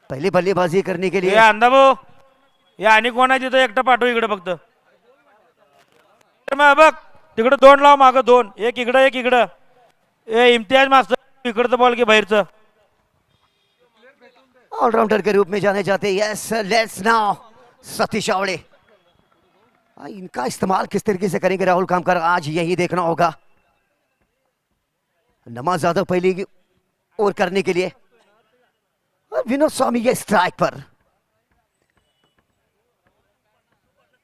पहली बल्लेबाजी करने के हे लिए अंदा भाऊ, हे आणि कोण आहे तिथं एकटं पाठव इकडे फक्त. मग बघ तिकडं दोन लाव मागं दोन, एक इकडं एक इकडं. ए इम्तियाज मास्तर इकडचं बॉल की बाहेरचं. ऑलराउंडर के रूप में जाने जाते यस लेट्स नाउ सतीश आवड़े. इनका इस्तेमाल किस तरीके से करेंगे राहुल कामकर आज यही देखना होगा. नमाज यादव पहली ओवर करने के लिए और विनोद स्वामी ये स्ट्राइक पर.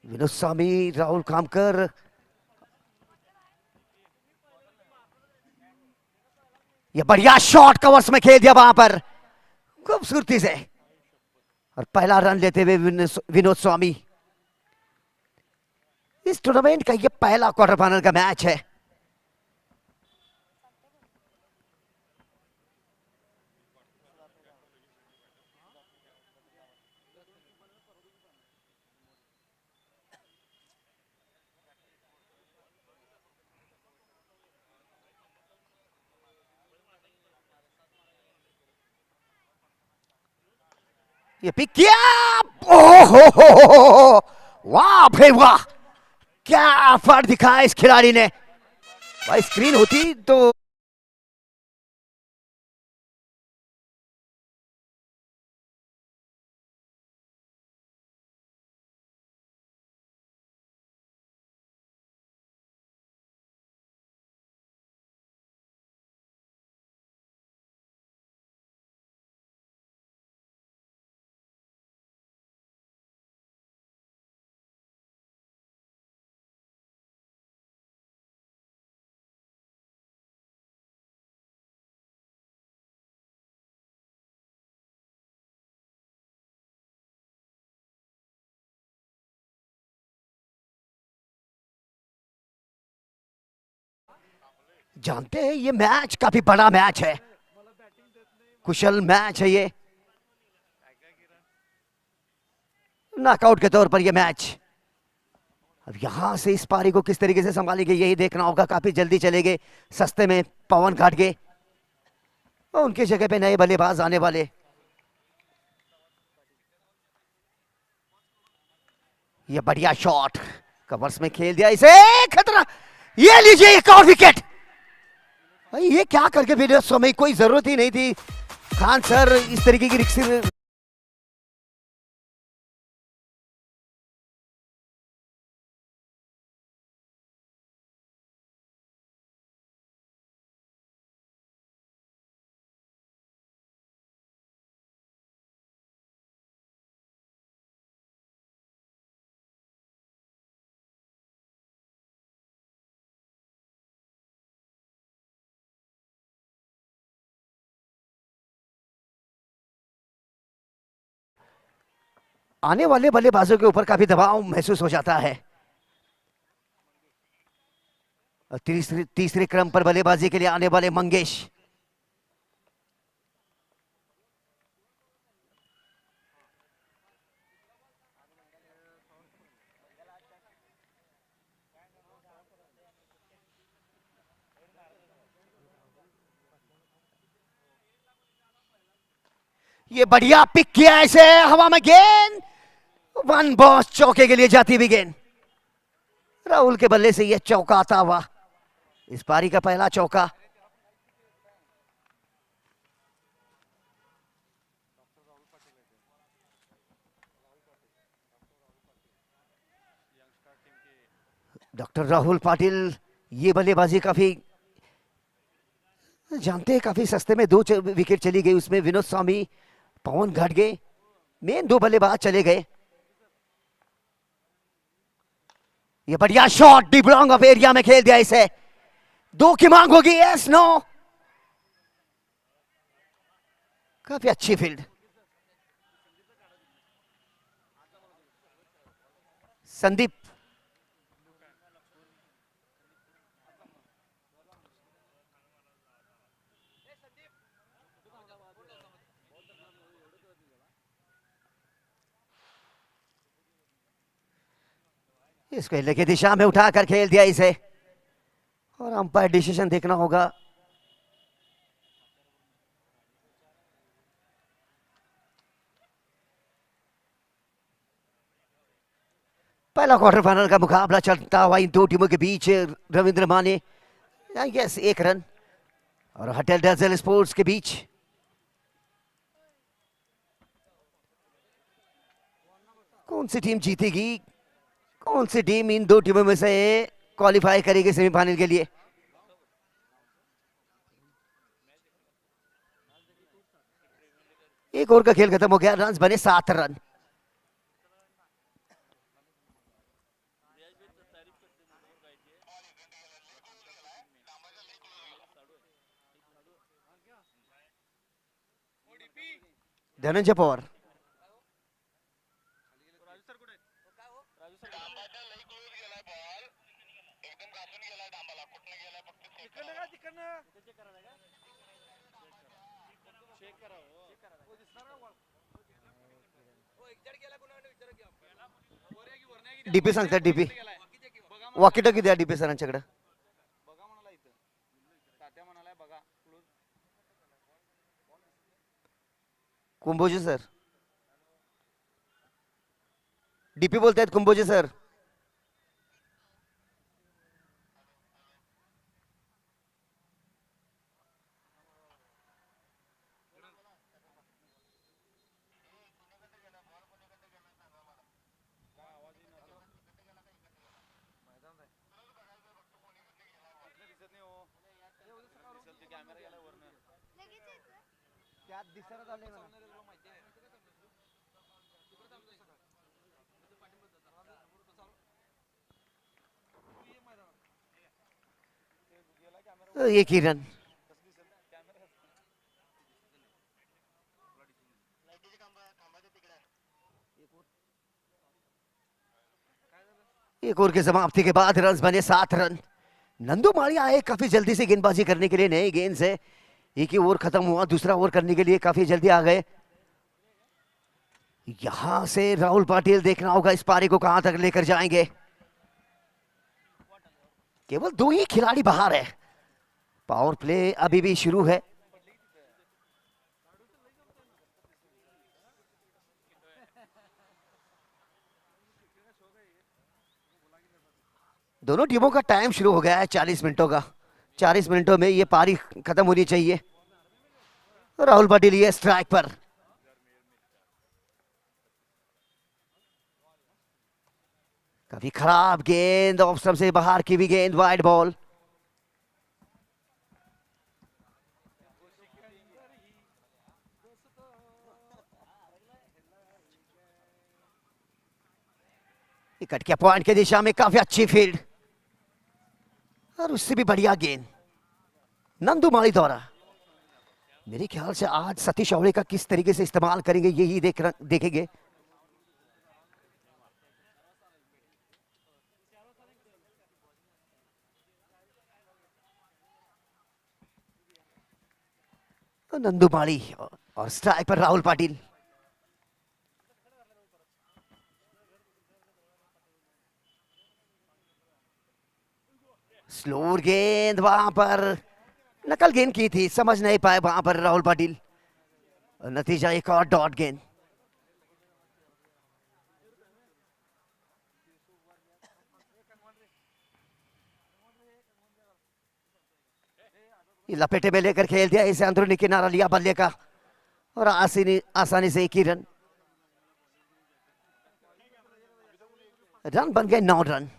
विनोद स्वामी राहुल कामकर ये बढ़िया शॉट कवर्स में खेल दिया वहां पर खूबसूरती से और पहला रन लेते हुए विनोद स्वामी. इस टूर्नामेंट का ये पहला क्वार्टर फाइनल का मैच है. ये पिक किया. ओहो वाह भाई वाह क्या एफर्ट दिखाया इस खिलाड़ी ने. भाई स्क्रीन होती तो जानते हैं ये मैच काफी बड़ा मैच है. कुशल मैच है ये. नॉकआउट के तौर पर ये मैच. अब यहां से इस पारी को किस तरीके से संभालेंगे यही देखना होगा. काफी जल्दी चले गए सस्ते में पवन घाट गए और उनकी जगह पे नए बल्लेबाज आने वाले. ये बढ़िया शॉट कवर्स में खेल दिया इसे. खतरा. ये लीजिए एक और विकेट. भाई ये क्या करके विनोद स्वामी कोई जरूरत ही नहीं थी. खान सर इस तरीके की रिक्सी आने वाले बल्लेबाजों के ऊपर काफी दबाव महसूस हो जाता है. तीसरे क्रम पर बल्लेबाजी के लिए आने वाले मंगेश. ये बढ़िया पिक किया ऐसे हवा में गेंद. वन बॉस चौके के लिए जाती हुई गेंद. राहुल के बल्ले से यह चौका आता हुआ इस पारी का पहला चौका. डॉक्टर राहुल पाटिल ये बल्लेबाजी काफी जानते हैं. काफी सस्ते में दो विकेट चली गई. उसमें विनोद स्वामी पवन घाट गए. मेन दो बल्लेबाज चले गए. ये बढ़िया shot deep long off area में खेल दिया इसे. दो की मांग होगी. Yes no. काफी अच्छी फील्ड. संदीप इसको हिलने की दिशा में उठाकर खेल दिया इसे और अंपायर डिसीजन देखना होगा. पहला क्वार्टर फाइनल का मुकाबला चलता हुआ इन दो टीमों के बीच। रविंद्र माने यस 1 रन और होटल डेजल स्पोर्ट्स के बीच। कौन सी टीम जीतेगी, कौन सी टीम इन दो टीमों में से क्वालिफाई करेगी सेमीफाइनल के लिए। एक ओवर का खेल खत्म हो गया, रन बने 7 रन। धनंजय पवार डीपी सांगतात, डीपी वॉकी टॉकी द्या डीपी सरांच्याकडे। कुंभोजी सर, डीपी बोलतायत कुंभोजी सर। एक ही रन। एक ओवर की समाप्ति के बाद रन बने 7 रन। नंदू माली आए काफी जल्दी से गेंदबाजी करने के लिए, नए गेंद से। एक ही ओवर खत्म हुआ, दूसरा ओवर करने के लिए काफी जल्दी आ गए। यहां से राहुल पाटिल देखना होगा इस पारी को कहां तक लेकर जाएंगे। केवल 2 ही खिलाड़ी बाहर है, पावर प्ले अभी भी शुरू है। दोनों टीमों का टाइम शुरू हो गया है 40 मिनटों का। 40 मिनटों में ये पारी खत्म होनी चाहिए। राहुल पाटिल ये स्ट्राइक पर। काफी खराब गेंद, ऑफ स्टंप से बाहर की भी गेंद, वाइड बॉल। कट के पॉइंट के दिशा में काफी अच्छी फील्ड और उससे भी बढ़िया गेंद। नंदू माली द्वारा। मेरे ख्याल से आज सतीश अवड़े का किस तरीके से इस्तेमाल करेंगे यही देखेंगे। नंदू माली और स्ट्राइक पर राहुल पाटिल। स्लो गेंद, वहां पर नकल गेंद की थी, समझ नहीं पाए वहां पर राहुल पाटिल। नतीजा एक और डॉट गेंद। लपेटे में लेकर खेल दिया इसे, अंदरूनी किनारा लिया बल्ले का और आसानी से 1 ही रन। रन बन गए 9 रन।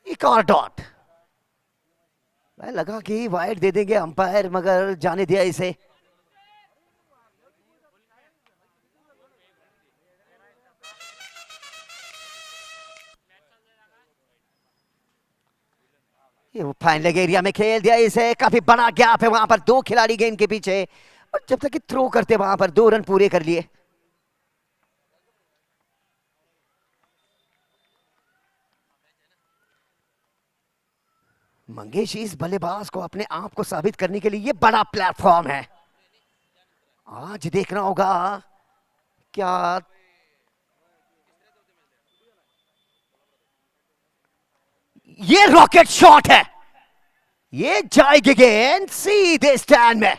एक और डॉट। लगा कि वाइड दे देंगे अंपायर, मगर जाने दिया इसे। ये फाइन लेग एरिया में खेल दिया इसे, काफी बड़ा गैप है वहां पर, 2 खिलाड़ी गेंद के पीछे। और जब तक कि थ्रो करते वहां पर 2 रन पूरे कर लिए। मंगेश इस बल्लेबाज को अपने आप को साबित करने के लिए ये बड़ा प्लेटफॉर्म है। आज देखना होगा क्या ये रॉकेट शॉट है। ये जाएगी गेंद सीधे स्टैंड में।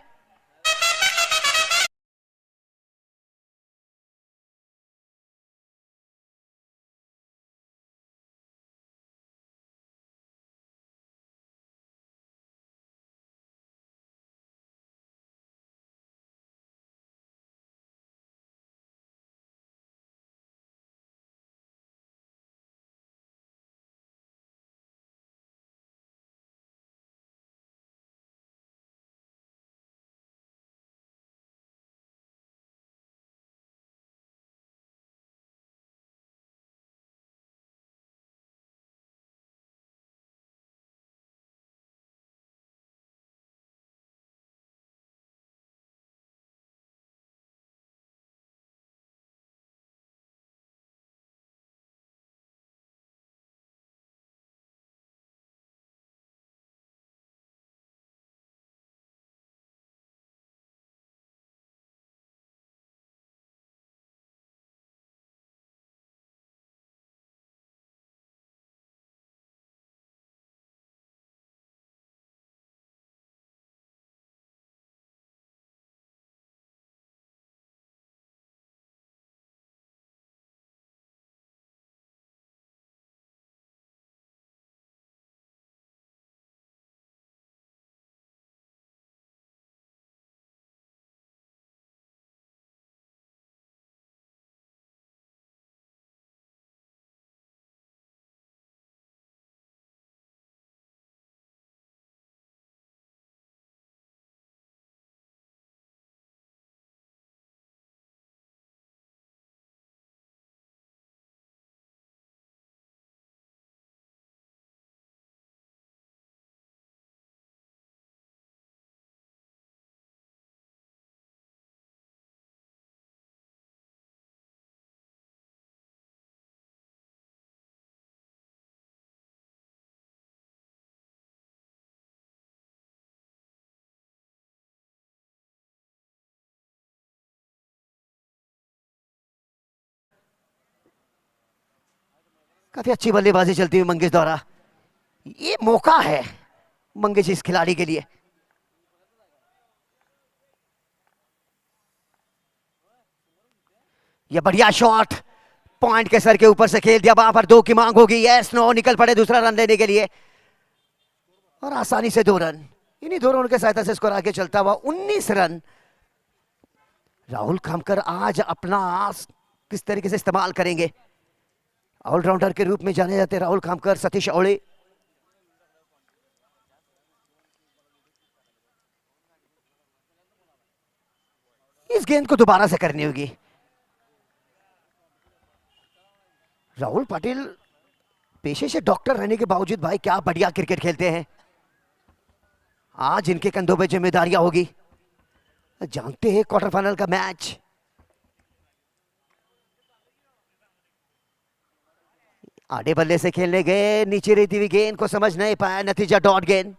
काफी अच्छी बल्लेबाजी चलती हुई मंगेश द्वारा। ये मौका है मंगेश इस खिलाड़ी के लिए। ये बढ़िया शॉट पॉइंट के सर के ऊपर से खेल दिया। वहां पर 2 की मांग होगी। यस नो निकल पड़े दूसरा रन लेने के लिए और आसानी से 2 रन। इन्हीं 2 रन के सहायता से स्कोर आगे चलता हुआ 19 रन। राहुल खामकर आज अपना किस तरीके से इस्तेमाल करेंगे। ऑलराउंडर के रूप में जाने जाते राहुल खामकर, सतीश औले। इस गेंद को दोबारा से करनी होगी। राहुल पाटिल पेशे से डॉक्टर रहने के बावजूद भाई क्या बढ़िया क्रिकेट खेलते हैं। आज इनके कंधों पे जिम्मेदारियां होगी। जानते हैं क्वार्टर फाइनल का मैच। आधे बल्ले से खेलने गए, नीचे रहती हुई गेंद को समझ नहीं पाया, नतीजा डॉट गेंद।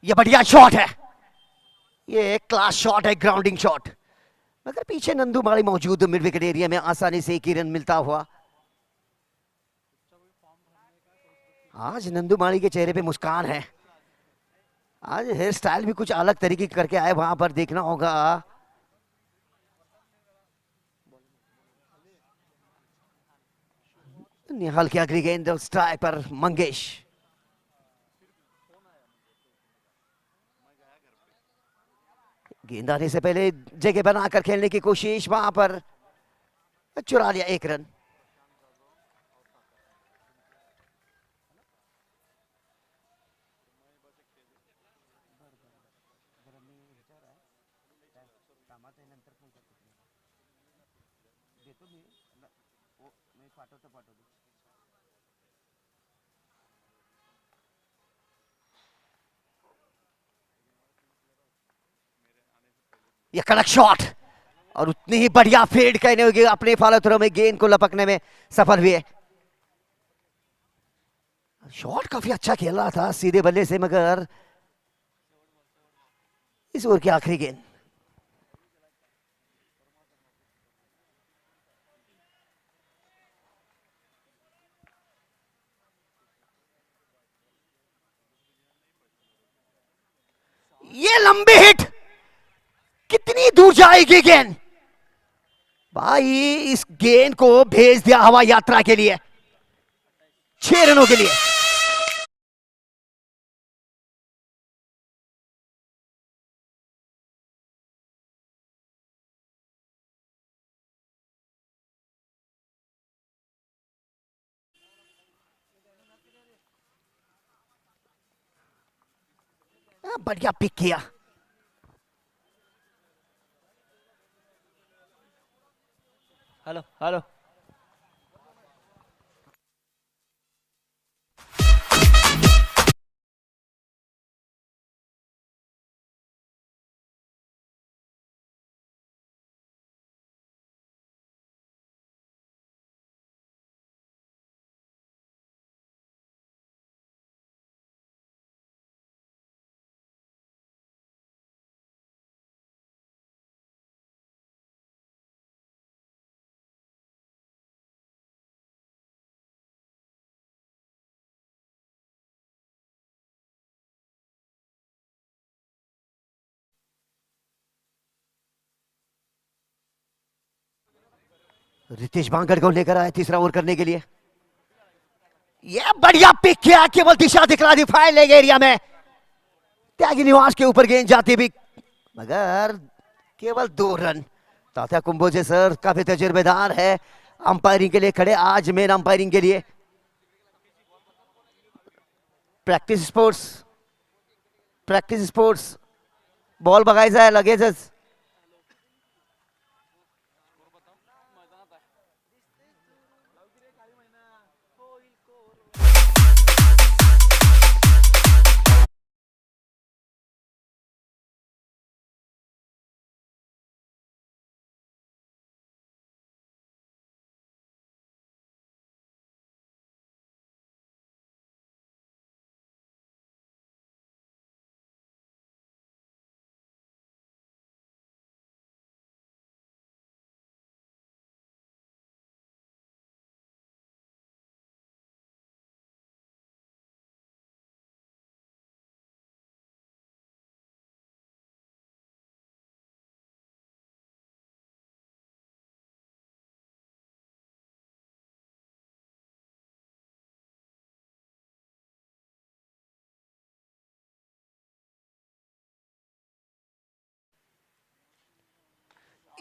ये बढ़िया शॉट है, ये एक क्लास शॉट है, ग्राउंडिंग शॉट। मगर पीछे नंदू माली मौजूद मिड विकेट एरिया में, आसानी से एक ही रन मिलता हुआ। आज नंदू माली के चेहरे पे मुस्कान है। आज हेयर स्टाइल भी कुछ अलग तरीके की करके आए, वहां पर देखना होगा। निहाल की अगली गेंद स्ट्राइक पर मंगेश। गेंद आने से पहले जगह बनाकर खेलने की कोशिश, वहां पर चुरा लिया 1 रन। ये कड़क शॉट और उतनी ही बढ़िया फेड कहने होगी, अपने फॉलो थ्रो में गेंद को लपकने में सफल हुए। शॉट काफी अच्छा खेल रहा था सीधे बल्ले से, मगर इस ओवर की आखिरी गेंद। ये लंबी हिट, कितनी दूर जाएगी गेंद? भाई इस गेंद को भेज दिया हवा यात्रा के लिए, 6 रनों के लिए। बढ़िया पिक किया। Hello hello. रितेश बांगड़ को लेकर आए तीसरा ओवर करने के लिए। यह बढ़िया पिक किया, केवल दिशा दिखला दी फाइल लेग एरिया में। त्यागी निवास के ऊपर गेंद जाती भी, मगर केवल 2 रन। तात्या कुंभोजे सर काफी तजुर्बेदार है, अंपायरिंग के लिए खड़े आज मेन अंपायरिंग के लिए। Practice sports, practice sports ball बघायचा आहे लगेचच।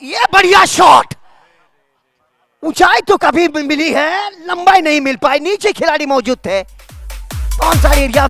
ये बढ़िया शॉट, ऊंचाई तो कभी मिली है, लंबाई नहीं मिल पाई, नीचे खिलाड़ी मौजूद थे। कौन सा एरिया?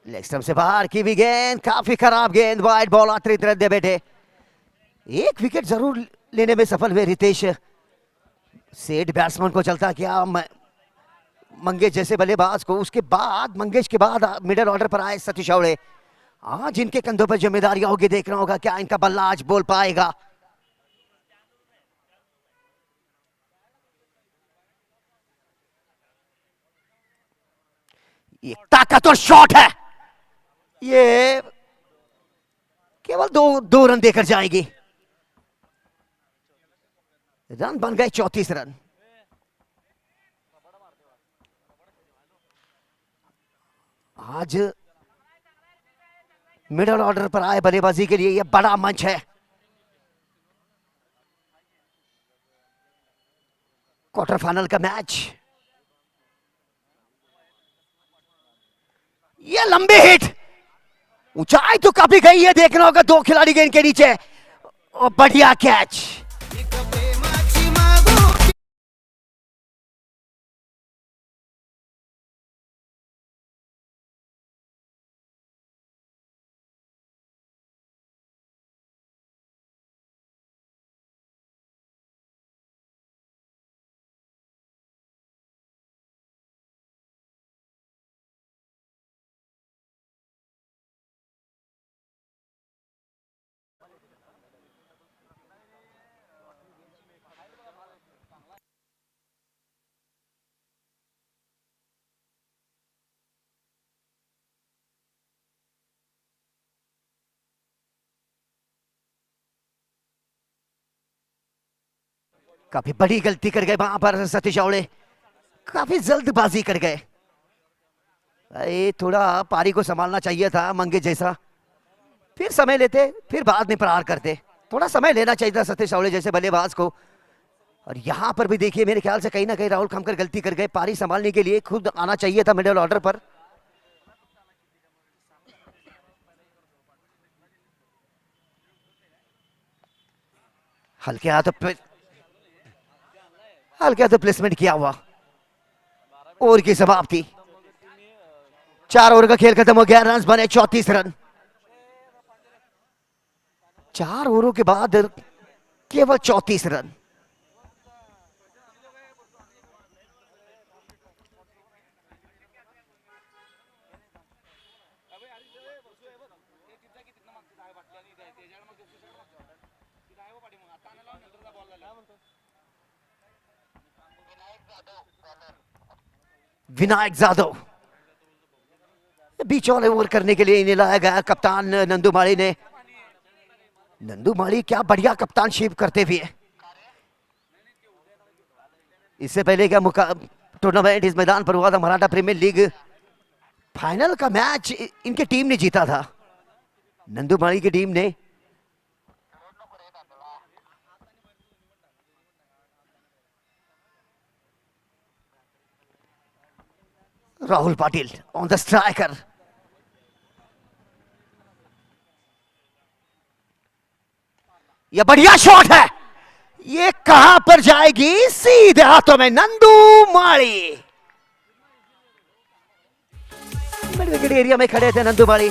लेग स्टंप से बाहर की भी गेंद, काफी खराब गेंद, वाइड बॉल आते दे बेटे। एक विकेट जरूर लेने में सफल हुए रितेश। सेठ बैट्समैन को चलता क्या मंगेश जैसे बल्लेबाज को, उसके बाद मंगेश के बाद मिडिल ऑर्डर पर आए सतीश अवड़े। आज इनके कंधों पर जिम्मेदारियां होगी, देखना होगा क्या इनका बल्ला आज बोल पाएगा। ये ताकतवर शॉट है, ये केवल दो रन देकर जाएगी। रन बन गए 34 रन। आज मिडिल ऑर्डर पर आए बल्लेबाजी के लिए यह बड़ा मंच है। क्वार्टर फाइनल का मैच। यह लंबी हिट, ऊंचाई तो काफी गई है, देखना होगा दो खिलाड़ी गेंद के नीचे। और बढ़िया कैच। काफी बड़ी गलती कर गए वहां पर सतीश अवड़े, काफी जल्दबाजी कर गए। अरे थोड़ा पारी को संभालना चाहिए था मंगे जैसा, फिर समय लेते, फिर बाद में प्रहार करते। थोड़ा समय लेना चाहिए था सतीश अवड़े जैसे बल्लेबाज को। और यहां पर भी देखिए, मेरे ख्याल से कहीं ना कहीं राहुल खमकर गलती कर गए। पारी संभालने के लिए खुद आना चाहिए था मिडिल ऑर्डर पर। हल्के हाथों प्लेसमेंट किया हुआ। ओवर की समाप्ति। 4 ओवर का खेल खत्म हो गया, रन बने 34 रन। 4 ओवरों के बाद केवल 34 रन। विनायक जाधव बीच वाले ओवर करने के लिए इन्हें लाया गया कप्तान नंदू माली ने। नंदू माली क्या बढ़िया कप्तानशिप करते हुए। इससे पहले क्या टूर्नामेंट इस मैदान पर हुआ था, मराठा प्रीमियर लीग फाइनल का मैच इनकी टीम ने जीता था, नंदू माली की टीम ने। Rahul Patil on the striker. यह बढ़िया शॉट है, ये कहां पर जाएगी, सीधे हाथों में नंदू माली। मिड विकेट एरिया में खड़े थे नंदू माली।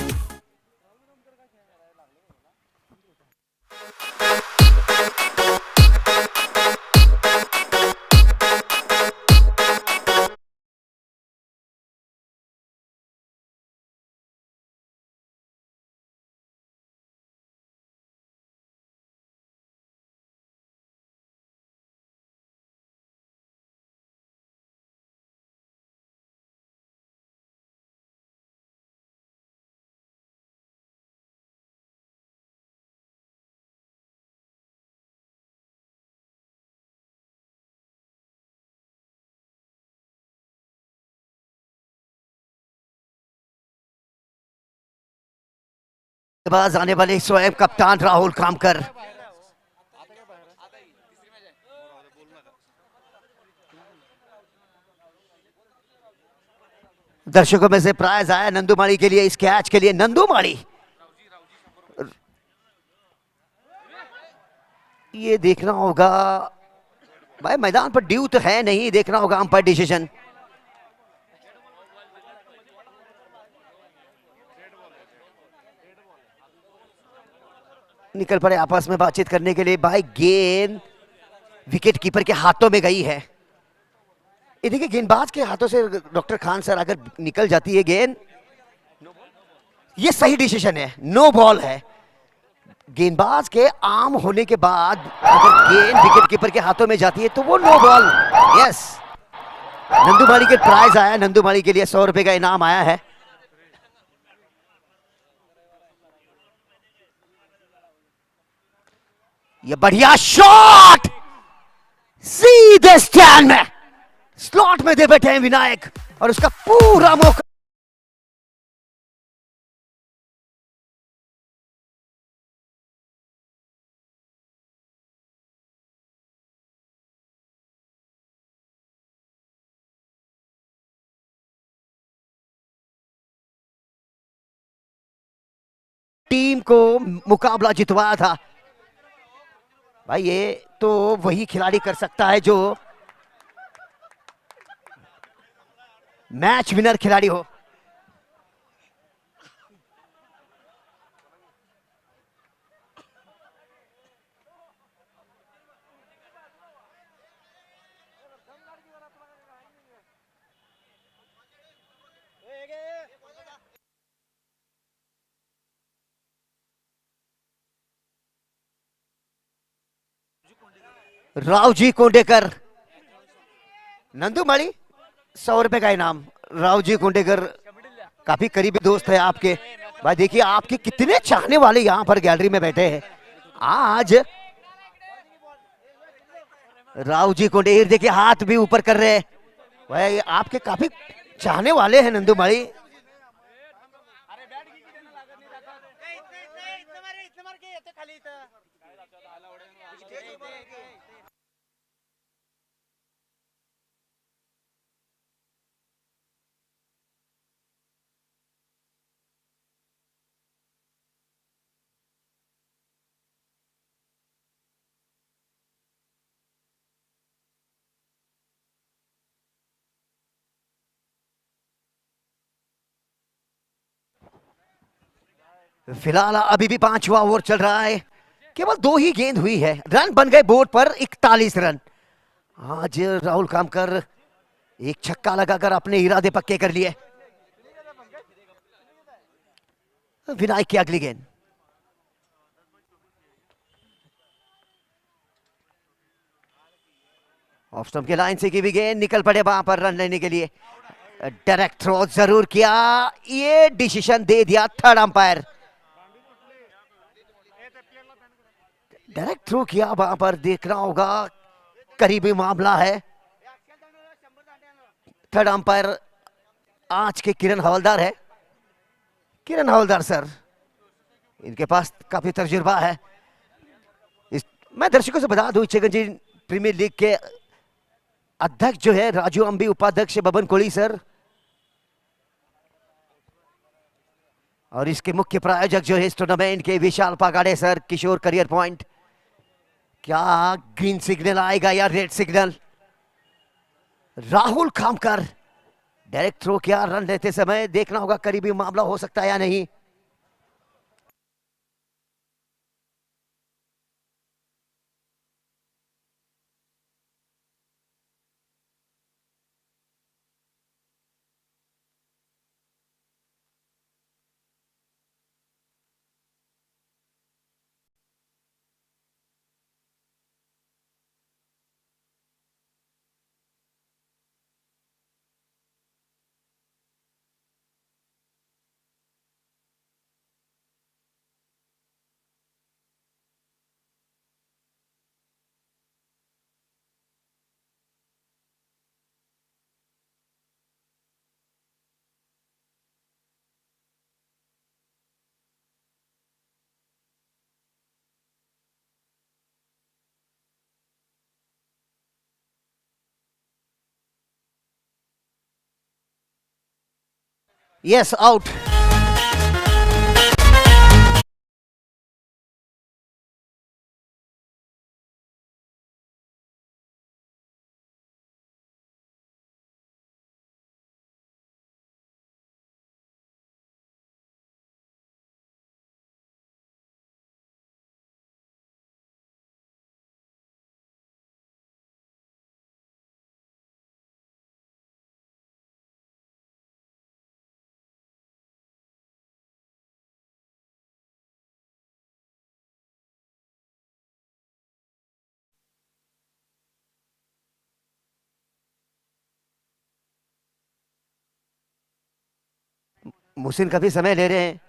बाज आने वाले स्वयं कप्तान राहुल कामकर। दर्शकों में से प्राइज आया नंदू माली के लिए, इस कैच के लिए नंदू माली। ये देखना होगा भाई, मैदान पर ड्यू तो है नहीं, देखना होगा अंपायर डिसीजन। निकल पड़े आपस में बातचीत करने के लिए। भाई गेंद विकेट कीपर के हाथों में गई है। ये देखिए गेंदबाज के हाथों से डॉक्टर खान सर अगर निकल जाती है गेंद, ये सही डिसीजन है, नो बॉल है। गेंदबाज के आर्म होने के बाद अगर गेंद विकेट कीपर के हाथों में जाती है तो वो नो बॉल। यस, नंदू माली के प्राइज आया, नंदू माली के लिए 100 रुपए का इनाम आया है। ये बढ़िया शॉट, सीधे स्टैंड में स्लॉट में दे बैठे हैं विनायक और उसका पूरा मौका। टीम को मुकाबला जितवाया था भाई, ये तो वही खिलाड़ी कर सकता है जो मैच विनर खिलाड़ी हो। रावजी कोंडेकर, नंदूमाली 100 रुपए का इनाम। रावजी कोंडेकर काफी करीबी दोस्त है आपके भाई। देखिए आपके कितने चाहने वाले यहाँ पर गैलरी में बैठे हैं आज। रावजी कोंडेकर देखिए हाथ भी ऊपर कर रहे हैं भाई, आपके काफी चाहने वाले हैं नंदूमाली। फिलहाल अभी भी 5वां ओवर चल रहा है, केवल 2 ही गेंद हुई है, रन बन गए बोर्ड पर 41 रन। आज राहुल कामकर एक छक्का लगाकर अपने इरादे पक्के कर लिए। विनायक की अगली गेंद, ऑफ स्टंप के लाइन से की भी गेंद, निकल पड़े वहां पर रन लेने के लिए। डायरेक्ट थ्रो जरूर किया, ये डिसीजन दे दिया थर्ड अंपायर। डायरेक्ट थ्रो किया वहां पर, देखना होगा करीबी मामला है। थर्ड अंपायर आज के किरण हवलदार है। किरण हवलदार सर, इनके पास काफी तजुर्बा है। मैं दर्शकों से बता दूं, चिकनजी प्रीमियर लीग के अध्यक्ष जो है राजू अंबी, उपाध्यक्ष बबन कोहली सर, और इसके मुख्य प्रायोजक जो है इस टूर्नामेंट के Vishal Pagade sir, Kishor career point. क्या ग्रीन सिग्नल आएगा या red signal? Rahul Khamkar direct throw किया, रन लेते समय देखना होगा करीबी मामला हो सकता है या नहीं। Yes, out. मुहसिन का भी समय ले रहे हैं।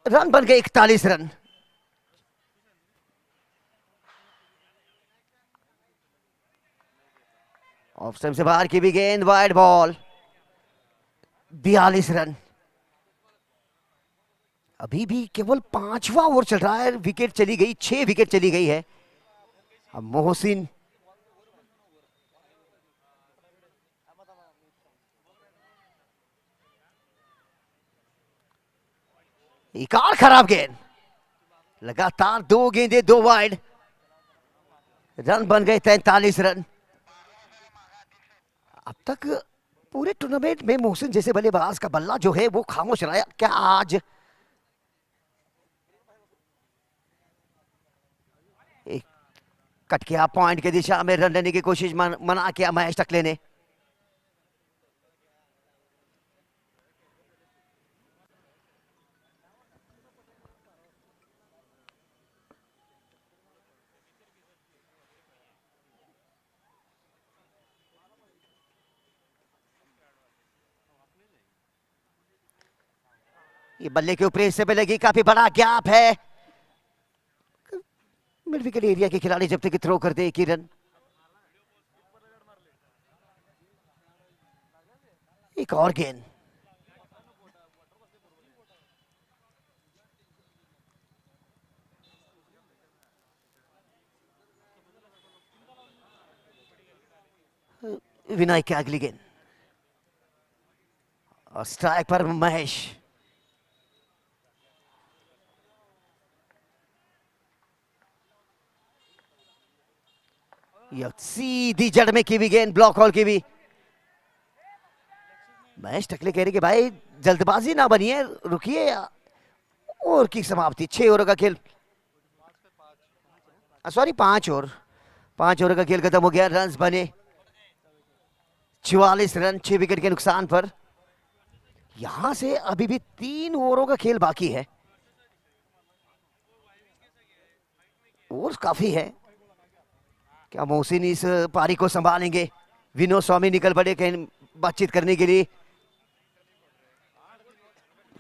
रन बन गए 41 रन। ऑफ स्टंप से बाहर की भी गेंद, वाइड बॉल। 42 रन। अभी भी केवल 5वां ओवर चल रहा है, विकेट चली गई, 6 विकेट चली गई है। अब मोहसिन एक और खराब गेंद। लगातार 2 गेंदें, 2 वाइड। रन बन गए 43 रन। अब तक पूरे टूर्नामेंट में मोहसिन जैसे बल्लेबाज का बल्ला जो है वो खामोश रहा। क्या आज एक कट किया पॉइंट की दिशा में, रन लेने की कोशिश मना किया महेश टकले ने। ये बल्ले के ऊपर हिस्से पे लगी, काफी बड़ा गैप है। मिड विकेट एरिया के खिलाड़ी जब तक थ्रो करते एक ही रन। एक और गेंद। विनायक की अगली गेंद और स्ट्राइक पर महेश। यह सीधी जड़ में की भी गेंद, ब्लॉक हॉल की भी। महेश टकले कह रहे कि भाई जल्दबाजी ना बनिए, रुकिए। और की समाप्ति, 6 ओवर का खेल, सॉरी 5 ओवर का खेल खत्म हो गया। रन बने 44 रन, 6 विकेट के नुकसान पर। यहां से अभी भी 3 ओवरों का खेल बाकी है। ओवर काफी है। क्या मोहसिन इस पारी को संभालेंगे? विनोद स्वामी निकल पड़े कहीं बातचीत करने के लिए।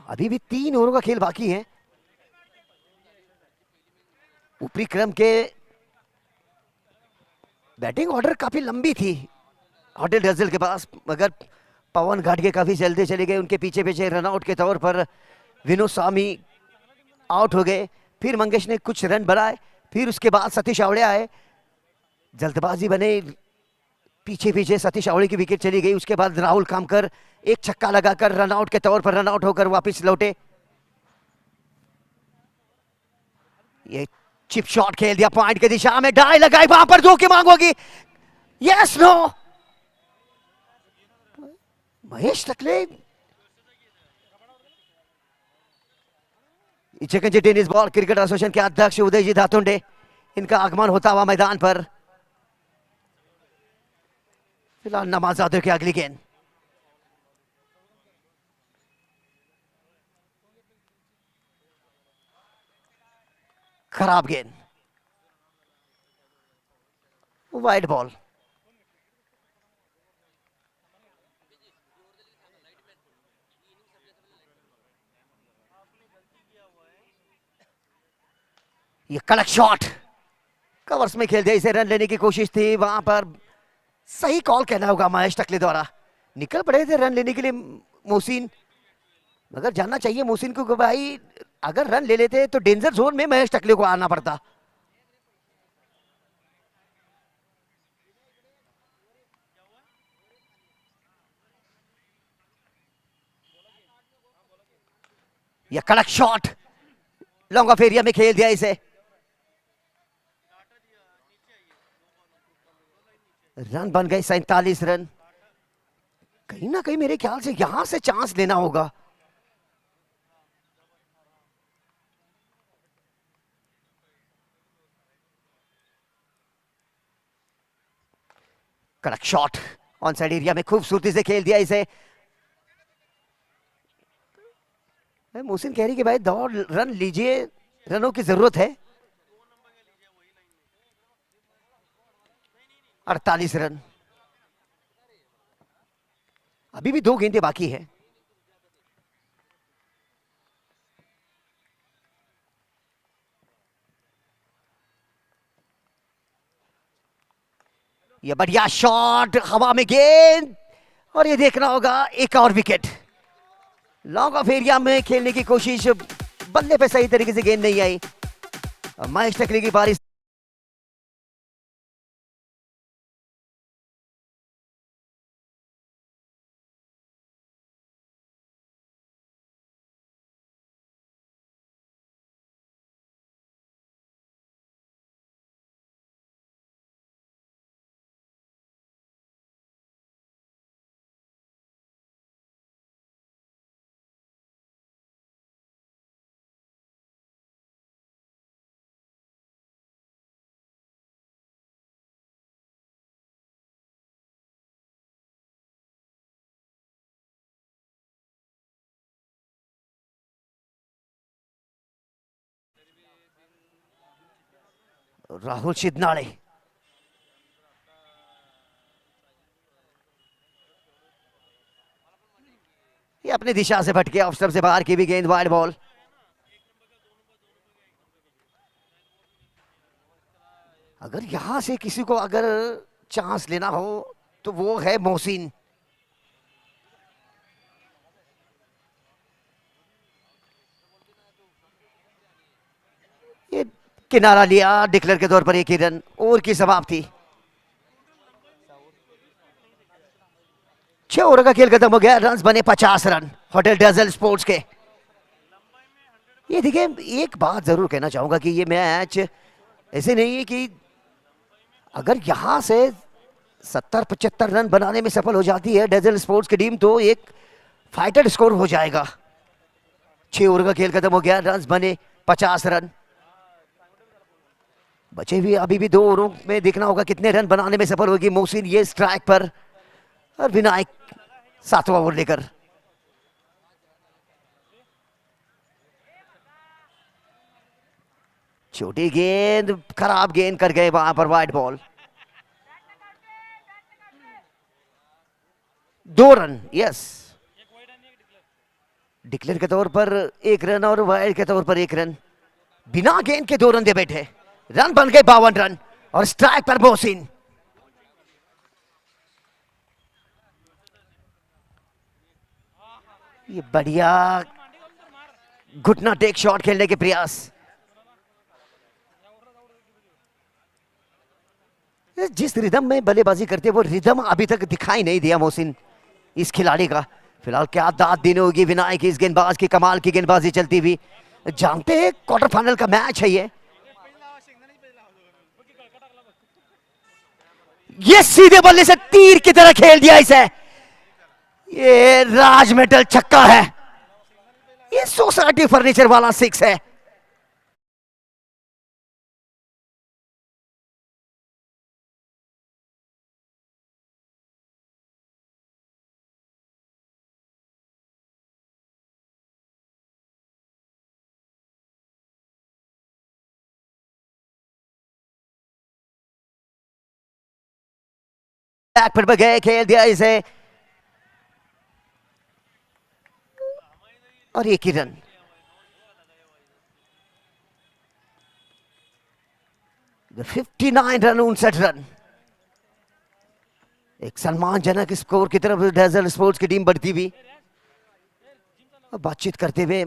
अभी भी 3 ओवरों का खेल बाकी है। ऊपरी क्रम के बैटिंग ऑर्डर काफी लंबी थी होटल डजल के पास, मगर पवन घाटगे काफी जल्दी चले गए। उनके पीछे पीछे रनआउट के तौर पर विनोद स्वामी आउट हो गए। फिर मंगेश ने कुछ रन बनाए, फिर उसके बाद सतीश आवड़े आए, जल्दबाजी बने, पीछे पीछे सतीश आवड़े की विकेट चली गई। उसके बाद राहुल कामकर एक छक्का लगाकर रनआउट के तौर पर रनआउट होकर वापस लौटे। ये चिप शॉट खेल दिया पॉइंट की दिशा में, डाई लगाई, वहां पर दो की मांग होगी। यस नो, महेश टकले चिकनजी टेनिस बॉल क्रिकेट एसोसिएशन के अध्यक्ष उदयजी धातुंडे, इनका आगमन होता हुआ मैदान पर। फिलहाल नवाज़ादों की अगली गेंद, खराब गेंद, वाइड बॉल। ये कड़क शॉट कवर्स में खेल दिया, इसे रन लेने की कोशिश थी, वहां पर सही कॉल कहना होगा महेश टकले द्वारा। निकल पड़े थे रन लेने के लिए मोहसिन, मगर जानना चाहिए मोहसिन को कि भाई अगर रन ले लेते तो डेंजर जोन में महेश टकले को आना पड़ता। यह कड़क शॉट लॉन्ग ऑफ एरिया में खेल दिया इसे। रन बन गए 47 रन। कहीं ना कहीं मेरे ख्याल से यहां से चांस लेना होगा। कड़क शॉट ऑन साइड एरिया में खूबसूरती से खेल दिया इसे। मोहसिन कह रही कि भाई दौड़ रन लीजिए, रनों की जरूरत है। 48 रन, अभी भी 2 गेंदें बाकी है। ये बढ़िया शॉट, हवा में गेंद, और ये देखना होगा एक और विकेट। लॉन्ग ऑफ एरिया में खेलने की कोशिश, बल्ले पे सही तरीके से गेंद नहीं आई। महेश टकले की बारी। राहुल शिदनाळे, ये अपनी दिशा से भटके, ऑफ स्टंप से बाहर की भी गेंद, वाइड बॉल। अगर यहां से किसी को अगर चांस लेना हो तो वो है मोहसिन। ये किनारा लिया, डिक्लेयर के तौर पर एक ही रन, ओवर की समाप्ति। 6 ओवर का खेल खत्म हो गया, रन बने 50 रन होटल डेजल स्पोर्ट्स के। ये देखिए, एक बात जरूर कहना चाहूंगा कि ये मैच ऐसे नहीं है कि अगर यहां से 70-75 रन बनाने में सफल हो जाती है डेजल स्पोर्ट्स की टीम तो एक फाइटर स्कोर हो जाएगा। 6 ओवर का खेल खत्म हो गया, रन बने 50 रन। बचे हुए अभी भी 2 ओवरों में देखना होगा कितने रन बनाने में सफल होगी मोहसिन। ये स्ट्राइक पर, और विनायक 7वां ओवर लेकर। छोटी गेंद, खराब गेंद कर गए वहां पर, wide ball. 2 run, yes. Declare के तौर पर 1 रन और वाइड के तौर पर 1 रन। बिना गेंद के 2 रन दे बैठे, रन बन गए 52 रन, और स्ट्राइक पर मोहसिन। ये बढ़िया घुटना टेक शॉट खेलने के प्रयास। जिस रिदम में बल्लेबाजी करते हैं वो रिदम अभी तक दिखाई नहीं दिया मोहसिन इस खिलाड़ी का। फिलहाल क्या दाद देनी होगी विनायक, इस गेंदबाज की कमाल की गेंदबाजी चलती हुई। जानते हैं क्वार्टर फाइनल का मैच है ये सीधे बल्ले से तीर की तरह खेल दिया इसे। ये राज मेटल छक्का है, ये सोसाइटी फर्नीचर वाला 6 है। बैक पर गए, खेल दिया इसे, और 1 ही रन। The 59 run, 59 run. एक सम्मानजनक स्कोर की तरफ डेजल स्पोर्ट्स की टीम बढ़ती हुई। बातचीत करते हुए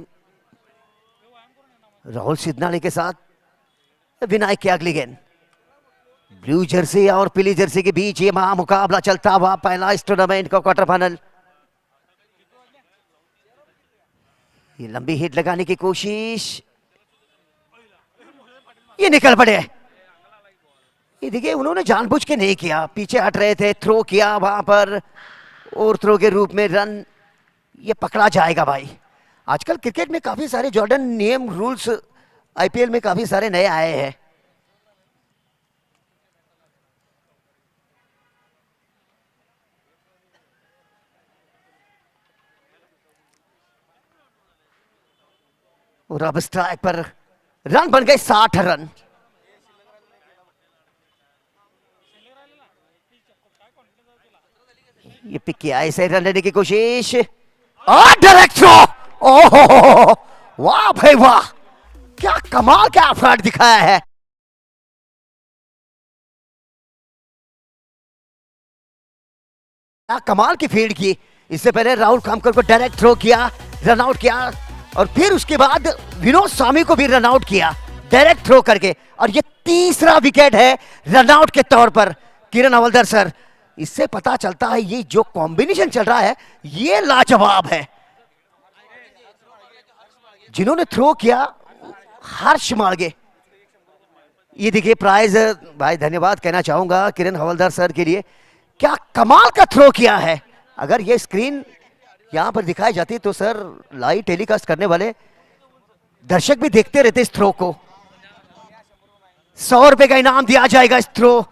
राहुल सिद्धनाले के साथ विनायक की अगली गेंद। ब्लू जर्सी और पीली जर्सी के बीच ये मुकाबला चलता हुआ पहला इस टूर्नामेंट का क्वार्टर फाइनल। ये लंबी हिट लगाने की कोशिश, ये निकल पड़े। ये देखिए, उन्होंने जानबूझ के नहीं किया, पीछे हट रहे थे, थ्रो किया वहां पर, और थ्रो के रूप में रन ये पकड़ा जाएगा भाई। आजकल क्रिकेट में काफी सारे जॉर्डन नियम रूल्स आईपीएल में काफी सारे नए आए हैं। और अब स्ट्राइक पर रन बन गए 60 रन। ये पिक किया, इसे रन लेने की कोशिश, और डायरेक्ट थ्रो। ओहो, वाह भाई वाह, क्या कमाल का एफर्ट दिखाया है। कमाल की फील्ड की। इससे पहले राहुल कामकर को डायरेक्ट थ्रो किया, रन आउट किया, और फिर उसके बाद विनोद स्वामी को भी रन आउट किया डायरेक्ट थ्रो करके। और ये तीसरा विकेट है रन आउट के तौर पर किरण हवलदार सर। इससे पता चलता है ये जो कॉम्बिनेशन चल रहा है ये लाजवाब है। जिन्होंने थ्रो किया हर्ष मार्गे, ये देखिए प्राइज। भाई धन्यवाद कहना चाहूंगा किरण हवलदार सर के लिए, क्या कमाल का थ्रो किया है। अगर ये स्क्रीन यहां पर दिखाई जाती तो सर लाइव टेलीकास्ट करने वाले दर्शक भी देखते रहते इस थ्रो को। 100 रुपए का इनाम दिया जाएगा इस थ्रो,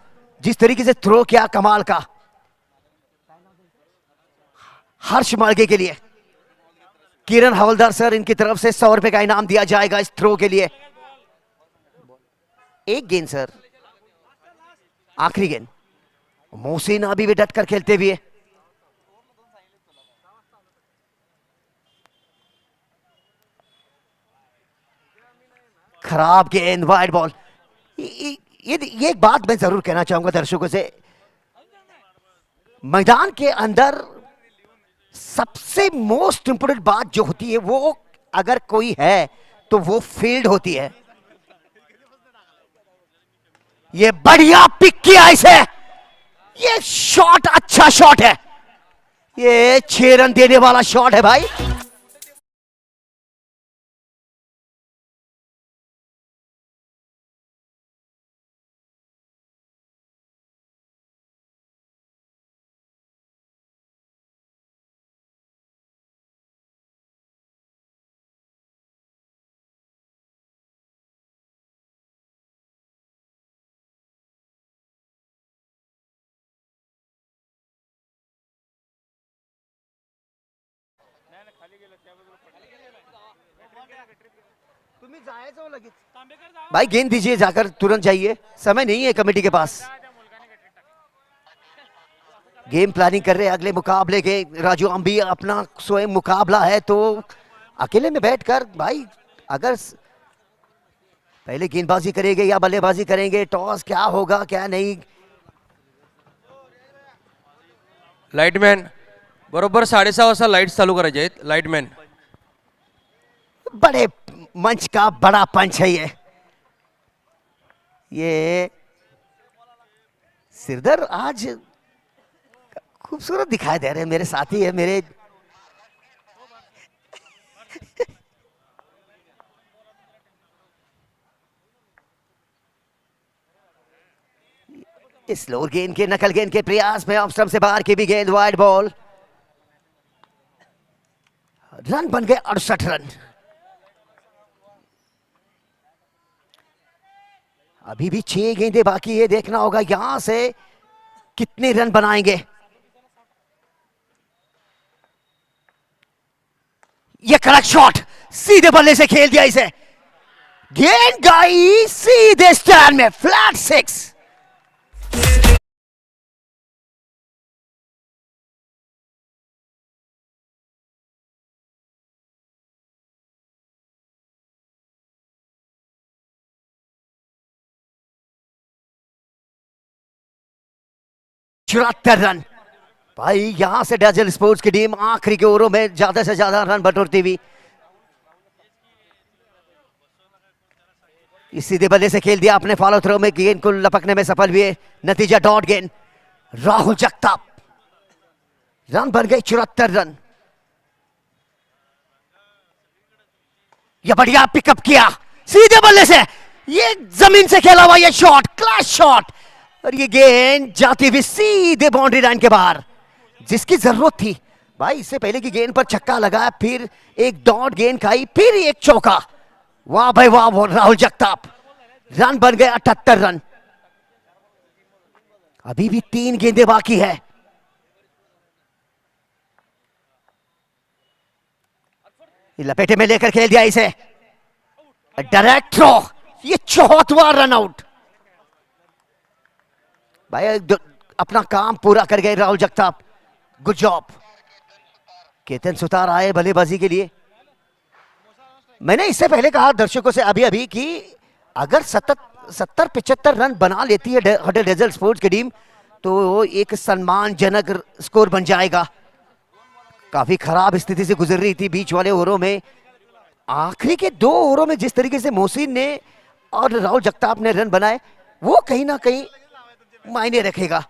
जिस तरीके से थ्रो किया कमाल का। हर्ष मार्गे के लिए किरण हवलदार सर, इनकी तरफ से 100 रुपए का इनाम दिया जाएगा इस थ्रो के लिए। एक गेंद सर, आखिरी गेंद। मोहसिन अभी भी डट कर खेलते हुए। खराब गेंद, वाइड बॉल। ये एक बात मैं जरूर कहना चाहूंगा दर्शकों से, मैदान के अंदर सबसे मोस्ट इंपोर्टेंट बात जो होती है वो अगर कोई है तो वो फील्ड होती है। ये बढ़िया पिक किया इसे, ये शॉट अच्छा शॉट है, ये 6 रन देने वाला शॉट है भाई। भाई गेंद दीजिए, जाकर तुरंत जाइए, समय नहीं है कमेटी के पास। गेम प्लानिंग कर रहे हैं अगले मुकाबले के। राजू अम्बी अपना स्वयं मुकाबला है तो अकेले में बैठकर भाई अगर पहले गेंदबाजी करेंगे या बल्लेबाजी करेंगे, टॉस क्या होगा क्या नहीं। लाईटमॅन बरोबर 6:30 वाजता लाईट्स चालू करायचे आहेत। लाईटमॅन बड़े मंच का बड़ा पंच है ये सिरदर आज खूबसूरत दिखाई दे रहे हैं, मेरे साथी है मेरे। स्लोर गेंद के, नकल गेंद के प्रयास में ऑफ स्टंप से बाहर की भी गेंद, वाइड बॉल। रन बन गए 68 रन। अभी भी 6 गेंदें बाकी है, देखना होगा यहां से कितने रन बनाएंगे। ये कड़क शॉट, सीधे बल्ले से खेल दिया इसे, गेंद गई सीधे स्टैंड में, फ्लैट 6। चौहत्तर रन भाई, यहां से डेजल स्पोर्ट्स की टीम आखिरी के ओवरों में ज्यादा से ज्यादा रन बटोरती हुई। इस सीधे बल्ले से खेल दिया, अपने फॉलो थ्रो में गेंद को लपकने में सफल हुए, नतीजा डॉट गेंद। राहुल जगताप, रन बन गए 74 रन। यह बढ़िया पिकअप किया सीधे बल्ले से, ये जमीन से खेला हुआ ये शॉट, क्लास शॉट, और ये गेंद जाती हुई सीधे बाउंड्री लाइन के बाहर, जिसकी जरूरत थी भाई। इससे पहले की गेंद पर छक्का लगा, फिर एक डॉट गेंद खाई, फिर एक चौका। वाह भाई वाह, राहुल जगताप। रन बन गए 78 रन। अभी भी 3 गेंदें बाकी है। लपेटे में लेकर खेल दिया इसे, डायरेक्ट थ्रो, ये 4वां रन आउट। भाई अपना काम पूरा कर गए राहुल जगताप, गुड जॉब। केतन सुतार आए बल्लेबाजी के लिए। मैंने इससे पहले कहा दर्शकों से अभी कि अगर 70-75 रन बना लेती है हडल डेजर्ट स्पोर्ट्स की टीम तो एक सम्मानजनक स्कोर बन जाएगा। काफी खराब स्थिति से गुजर रही थी बीच वाले ओवरों में। आखिरी के 2 ओवरों में जिस तरीके से मोहसिन ने और राहुल जगताप ने रन बनाए, वो कहीं ना कहीं मायने रखेगा।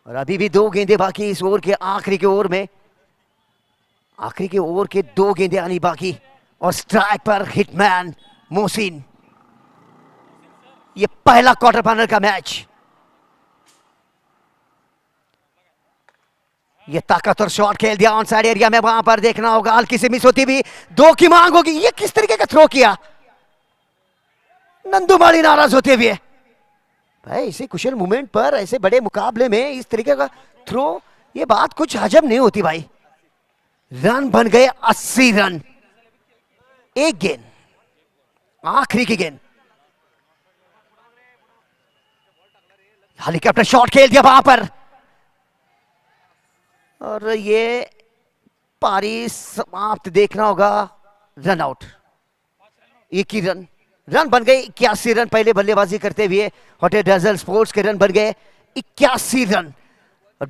और अभी भी 2 गेंदें बाकी इस ओवर के आखिरी के ओवर में। आखिरी के ओवर के 2 गेंदें आनी बाकी और स्ट्राइक पर हिटमैन मोहसिन। ये पहला क्वार्टर फाइनल का मैच। ये ताकतवर शॉट खेल दिया ऑन साइड एरिया में, वहां पर देखना होगा हल्की से मिस होती भी 2 की मांग होगी। ये किस तरीके का थ्रो किया, नंदुमाली नाराज होते हुए। भाई ऐसे कुशल मूवमेंट पर ऐसे बड़े मुकाबले में इस तरीके का थ्रो, ये बात कुछ हजम नहीं होती भाई। रन बन गए 80 रन। एक गेंद, आखिरी की गेंद। हेलीकॉप्टर शॉट खेल दिया वहां पर और ये पारी समाप्त देखना होगा। रन आउट, 1 ही रन। रन बन गए 81 रन पहले बल्लेबाजी करते हुए होटल डेजर्ट स्पोर्ट्स के। रन बन गए 81 रन।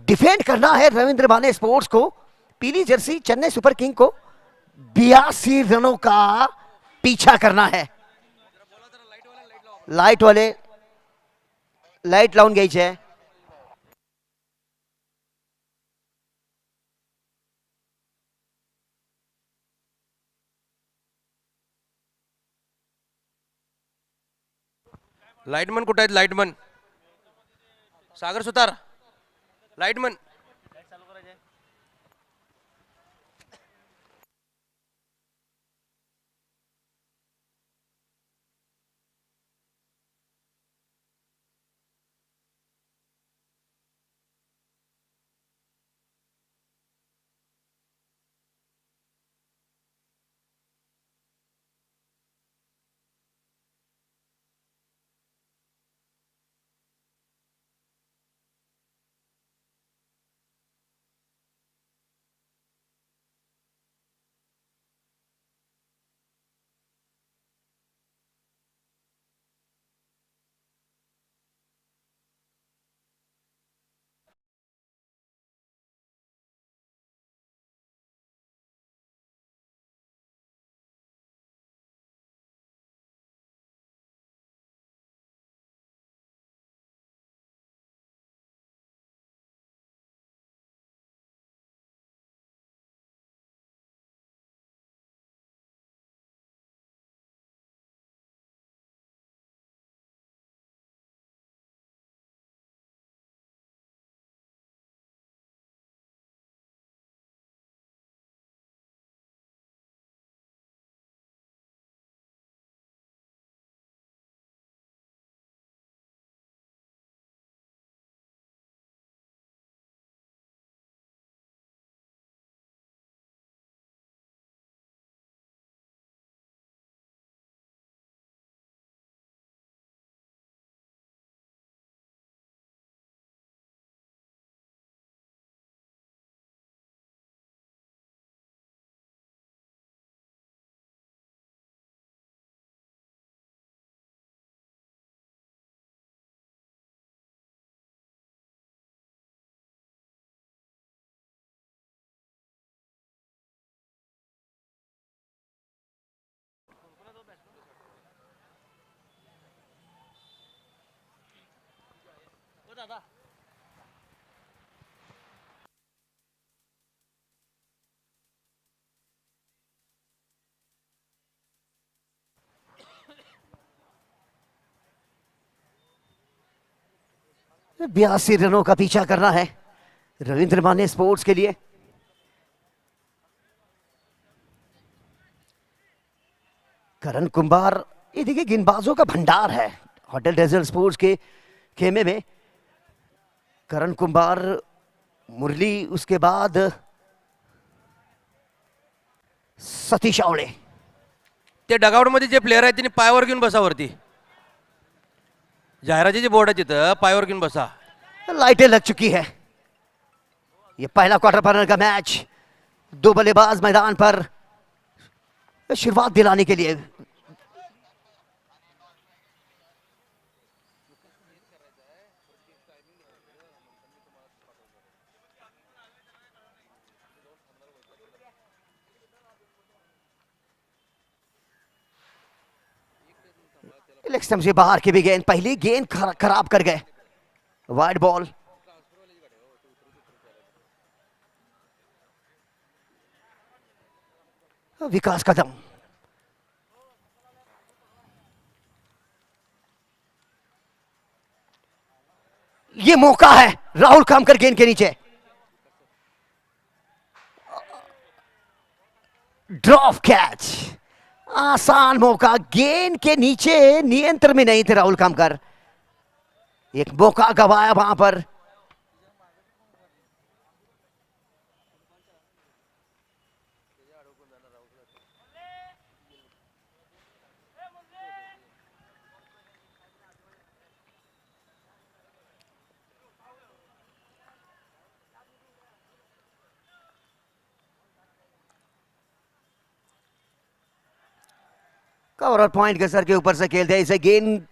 डिफेंड करना है रविंद्र माने स्पोर्ट्स को, पीली जर्सी चेन्नई सुपर किंग को 82 रनों का पीछा करना है। लाइट वाले लाइट लाउन गई है। लाईटमन कुठे आहेत? लाईटमन सागर सुतार, लाईटमन. बयासी रनों का पीछा करना है रविंद्र माने स्पोर्ट्स के लिए। करण कुंभार, ये देखिए गेंदबाजों का भंडार है होटल डेजर्ट स्पोर्ट्स के खेमे में। करण कुंभार, मुरली, उसके बाद सतीश आवळे। ते डगआउट मध्ये जे प्लेयर आहेत त्यांनी पायावर घेऊन बसा वरती. जाहिरातीचे जे बोर्ड आहे तिथं पायावर घेऊन बसा. लाइटें लग चुकी है। ये पहला क्वार्टर फाइनल का मैच, 2 बल्लेबाज मैदान पर शुरुआत दिलाने के लिए। स्टंप से बाहर की भी गेंद, पहली गेंद खराब कर गए, वाइड बॉल। विकास कदम, ये मौका है राहुल कामकर गेंद के नीचे, ड्रॉप कैच, आसान मौका, गेंद के नीचे नियंत्रण में नहीं थे राहुल कामकर, एक मौका गवाया वहां पर। कवर और पॉइंट के सर के ऊपर से खेलते हैं इसे, गेंद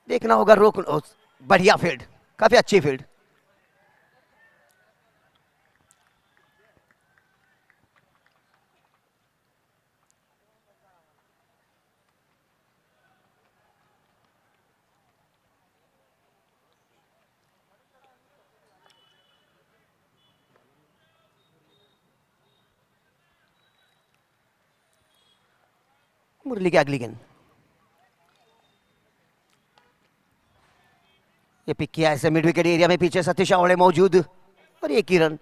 देखना होगा, रोक, बढ़िया फील्ड, काफी अच्छी फील्ड। मुरली की अगली गेंद, ये पिक किया ऐसे मिड विकेट एरिया में, पीछे सतीश आवड़े मौजूद, और एक ही रन।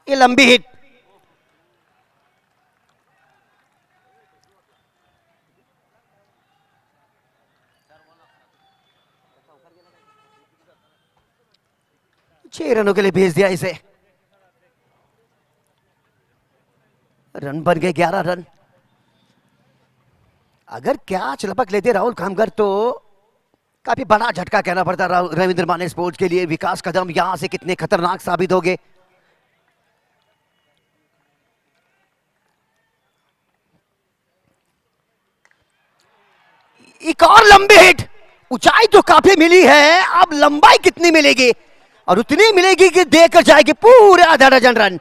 ये लंबी हिट, छह रनों के लिए भेज दिया इसे, रन बन गए 11 रन। अगर कैच लपक लेते राहुल कामकर तो काफी बड़ा झटका कहना पड़ता रविंद्र माने स्पोर्ट्स के लिए। विकास कदम यहां से कितने खतरनाक साबित हो गए। एक और लंबी हिट, ऊंचाई तो काफी मिली है, अब लंबाई कितनी मिलेगी, और उतनी मिलेगी कि देकर जाएगी पूरे आधा डजन रन।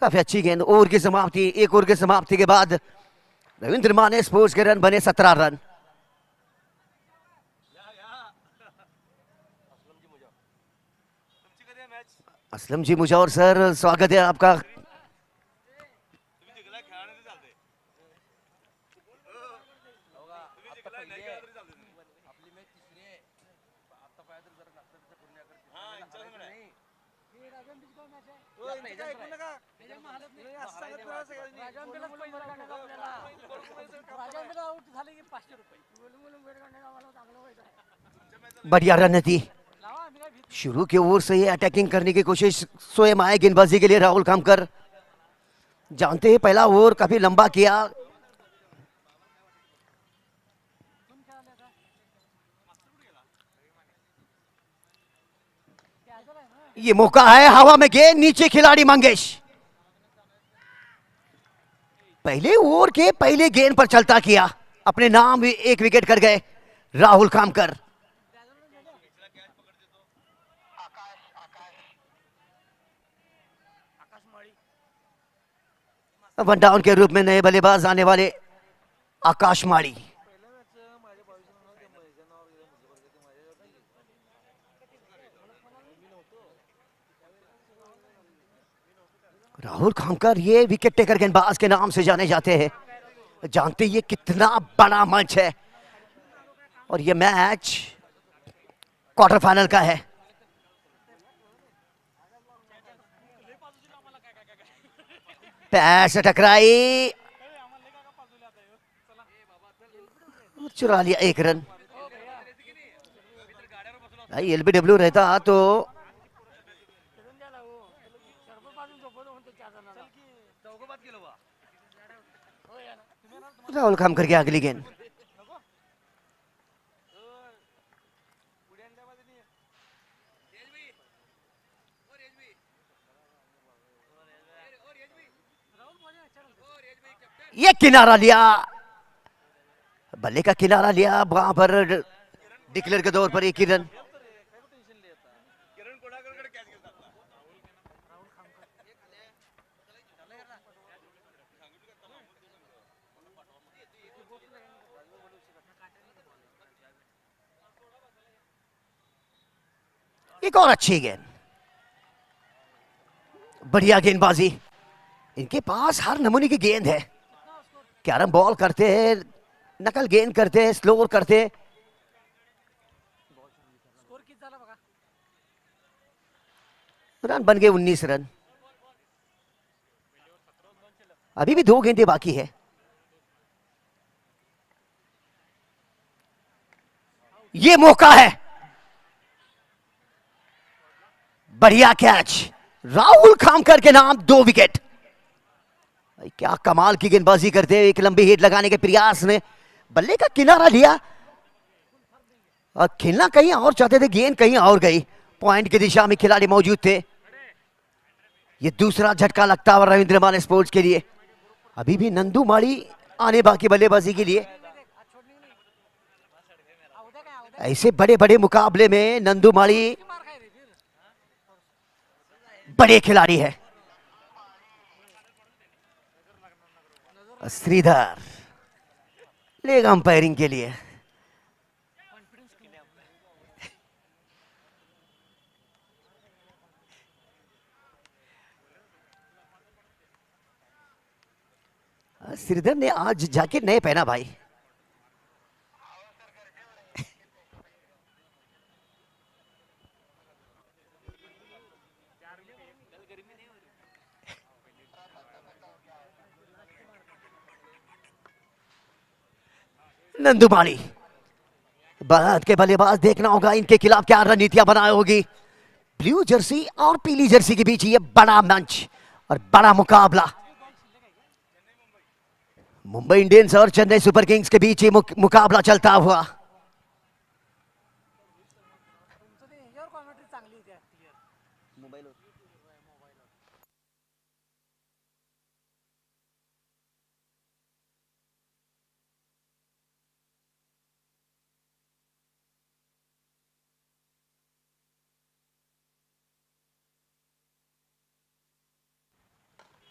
काफी अच्छी गेंद, ओवर की समाप्ति, एक ओवर की समाप्ति के बाद रविंद्र माने स्पोर्ट्स के रन बने 17 रन। असलम जी मुजौर सर, स्वागत है आपका। बढ़िया रणनीति, शुरू की ओर से ही अटैकिंग करने की कोशिश स्वयं आए गेंदबाजी के लिए राहुल खामकर। जानते हैं पहला ओवर काफी लंबा किया। ये मौका है, हवा में गेंद, नीचे खिलाड़ी मंगेश। पहले ओवर के पहले गेंद पर चलता किया, अपने नाम एक विकेट कर गए राहुल खामकर। वन डाउन के रूप में नए बल्लेबाज आने वाले आकाश माड़ी। राहुल खामकर ये विकेट टेकर गेंदबाज के नाम से जाने जाते हैं। जानते ये कितना बड़ा मंच है और ये मैच क्वार्टर फाइनल का है। पैर से टकराई, चुरा लिया एक रन। भाई एलबीडब्ल्यू रहता तो राहुल खामकर की अगली गेंद। ये किनारा लिया, बल्ले का किनारा लिया, वहां पर डिक्लेयर के तौर पर एक ही रन। एक और अच्छी गेंद, बढ़िया गेंदबाजी। इनके पास हर नमूने की गेंद है। कैरम बॉल करते हैं, नकल गेंद करते हैं, स्लोर करते हैं। रन बन गए 19 रन। अभी भी 2 गेंदें बाकी है। ये मौका है, बढ़िया कैच, राहुल खामकर के नाम 2 विकेट। क्या कमाल की गेंदबाजी करते हैं। एक लंबी हिट लगाने के प्रयास में बल्ले का किनारा लिया और खेलना कहीं और चाहते थे, गेंद कहीं और गई। पॉइंट की दिशा में खिलाड़ी मौजूद थे। ये दूसरा झटका लगता है रविंद्र माने स्पोर्ट्स के लिए। अभी भी नंदू माड़ी आने बाकी बल्लेबाजी के लिए। ऐसे बड़े बड़े मुकाबले में नंदू माड़ी बड़े खिलाड़ी है। श्रीधर लेग अंपायरिंग के लिए। श्रीधर ने आज जैकेट नहीं पहना भाई। नंदुमाड़ी, भारत के बल्लेबाज देखना होगा इनके खिलाफ क्या रणनीतियां बनाई होगी। ब्लू जर्सी और पीली जर्सी के बीच ये बड़ा मंच और बड़ा मुकाबला। मुंबई इंडियंस और चेन्नई सुपर किंग्स के बीच ये मुकाबला चलता हुआ।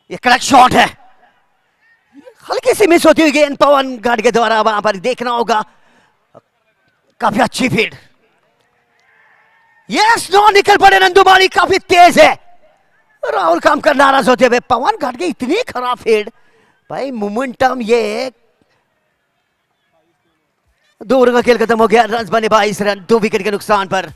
ये करेक्ट शॉट है, हल्की सी मिस होती हुई गेंद पवन गार्ड के द्वारा। वहां पर देखना होगा, काफी अच्छी फील्ड। यस, नो निकल पड़े नंदुमाड़ी, काफी तेज है। राहुल खामकर नाराज होते हुए, पवन गार्ड के इतनी खराब फील्ड भाई। मोमेंटम ये 2 ओवर का खेल खत्म हो गया। रन बने 22 रन, 2 विकेट के नुकसान पर।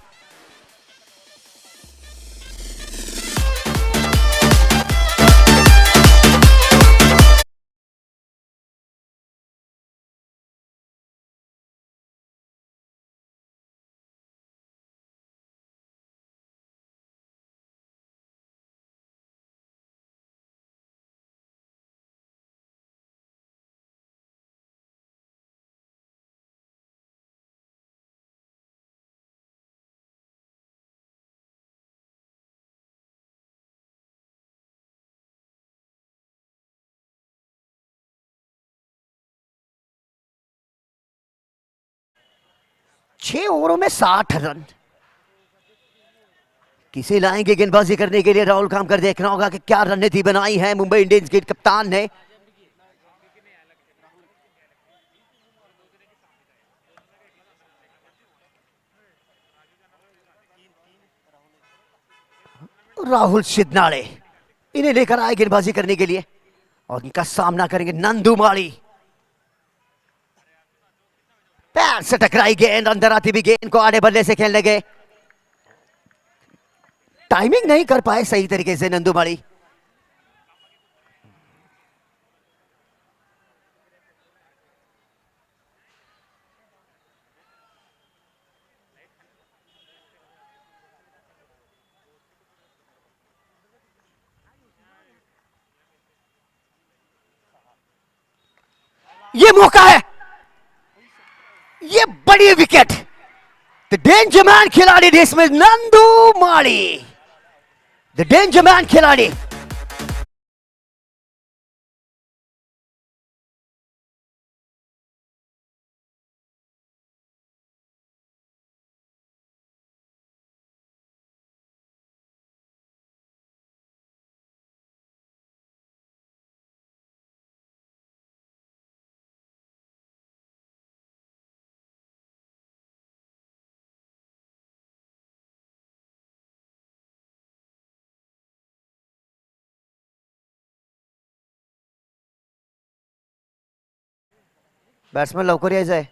6 ओवरों में 60 रन। किसे लाएंगे गेंदबाजी करने के लिए? राहुल खामकर देखना होगा कि क्या रणनीति बनाई है मुंबई इंडियंस के कप्तान ने। राहुल शिदनाड़े इन्हें लेकर आए गेंदबाजी करने के लिए और इनका सामना करेंगे नंदू माली। पैर से टकराई गेंद, अंदर आती भी गेंद को आड़े बल्ले से खेलने गए, टाइमिंग नहीं कर पाए सही तरीके से नंदू माली। ये मौका है, ये बड़ी विकेट। द डेंजर मैन खिलाड़ी इसमें नंदू माली, द डेंजर मैन खिलाड़ी। बॅट्समन लवकर यायचंय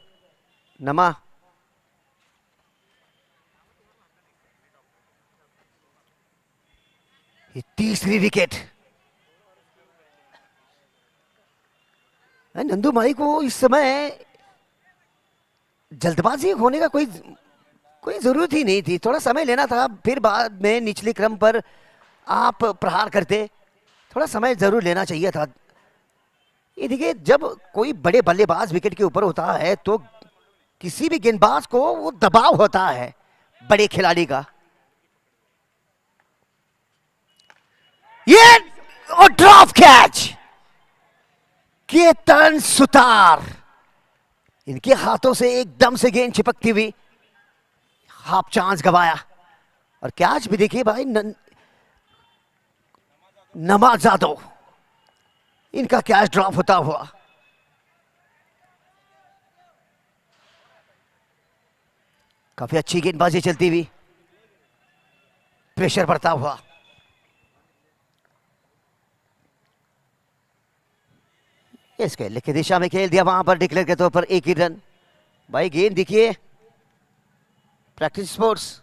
नमा। ये तीसरी विकेट। नंदू माली को इस समय जल्दबाजी होने का कोई जरूरत ही नहीं थी, थोड़ा समय लेना था, फिर बाद में निचले क्रम पर आप प्रहार करते, थोड़ा समय जरूर लेना चाहिए था। ये देखिए, जब कोई बड़े बल्लेबाज विकेट के ऊपर होता है तो किसी भी गेंदबाज को वो दबाव होता है बड़े खिलाड़ी का। ये और ड्रॉप कैच, केतन सुतार, इनके हाथों से एकदम से गेंद चिपकती हुई, हाफ चांस गवाया। और कैच भी देखिए भाई, नमाज जादव, इनका कैच ड्रॉप होता हुआ। काफी अच्छी गेंदबाजी चलती हुई, प्रेशर बढ़ता हुआ। इसके लिखे दिशा में खेल दिया, वहां पर डिक्लेयर के तौर पर एक ही रन। भाई गेंद दिखिए, प्रैक्टिस स्पोर्ट्स।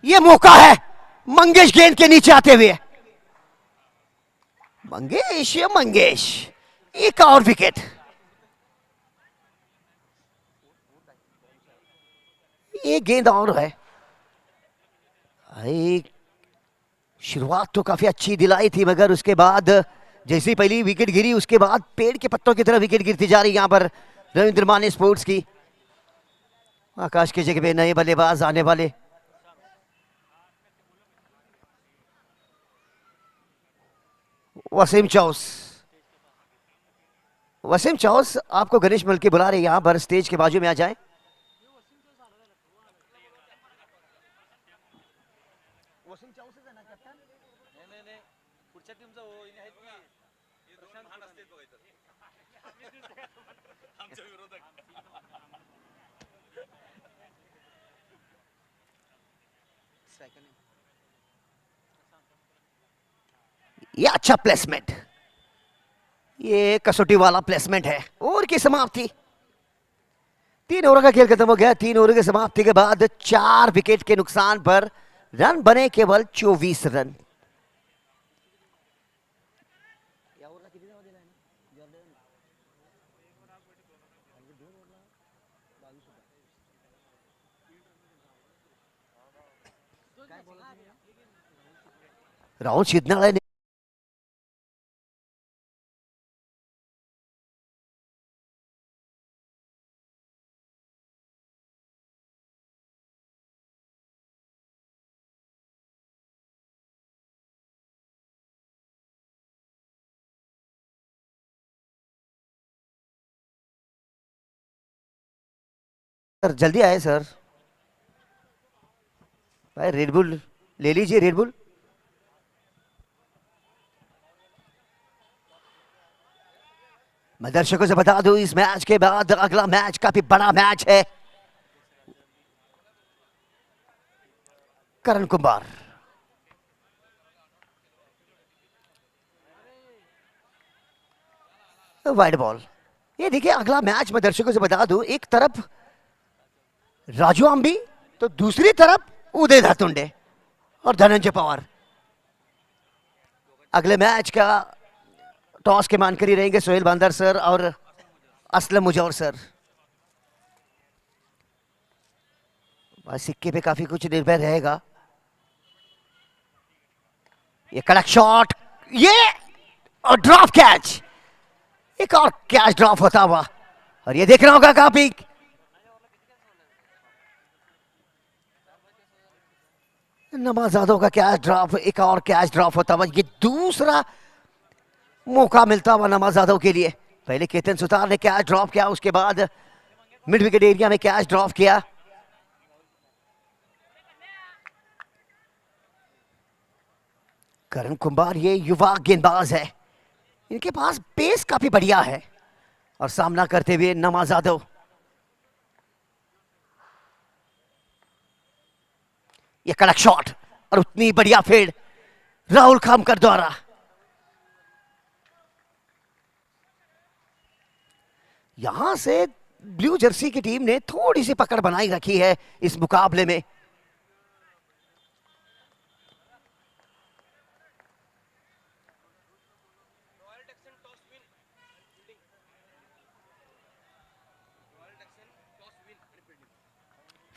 ये मौका है मंगेश गेंद के नीचे आते हुए, मंगेश एक और विकेट। ये गेंद और है भाई, शुरुआत तो काफी अच्छी दिलाई थी, मगर उसके बाद जैसे ही पहली विकेट गिरी उसके बाद पेड़ के पत्तों की तरह विकेट गिरती जा रही यहां पर रविंद्र माने स्पोर्ट्स की। आकाश की जगह पे नए बल्लेबाज आने वाले। वसीम चौस आपको गणेश मल के बुला रहे, यहां पर स्टेज के बाजू में आ जाएं। ये अच्छा प्लेसमेंट, ये कसौटी वाला प्लेसमेंट है। ओवर की समाप्ति, 3 ओवर का खेल खत्म हो गया। 3 ओवर की समाप्ति के बाद 4 विकेट के नुकसान पर रन बने केवल 24 रन। राहुल शिदनाळे ने सर जल्दी आए सर। भाई रेडबुल ले लीजिए, रेडबुल। मैं दर्शकों से बता दूं, इस मैच के बाद अगला मैच काफी बड़ा मैच है। Karan Kumar, wide ball. ये देखिए अगला मैच मैं दर्शकों से बता दूं, एक तरफ राजू आम्बी तो दूसरी तरफ उदय धातुंडे और धनंजय पवार। अगले मैच का टॉस के मानकरी रहेंगे सोहेल बांदर सर और असलम मुजौर सर। सिक्के पे काफी कुछ निर्भर रहेगा। ये कड़क शॉट, ये और ड्रॉप कैच, एक और कैच ड्रॉप होता हुआ, और ये देखना होगा काफी नवाजादों का कैच ड्रॉप, एक और कैच ड्रॉप होता हुआ। ये दूसरा मौका मिलता हुआ नवाजादों के लिए। पहले केतन सुतार ने कैच ड्रॉप किया, उसके बाद मिड विकेट एरिया में कैच ड्रॉप किया। करण कुंभार ये युवा गेंदबाज है, इनके पास पेस काफी बढ़िया है, और सामना करते हुए नवाजादो। ये कड़क शॉट और उतनी बढ़िया फील्ड राहुल खामकर द्वारा। यहां से ब्लू जर्सी की टीम ने थोड़ी सी पकड़ बनाई रखी है इस मुकाबले में।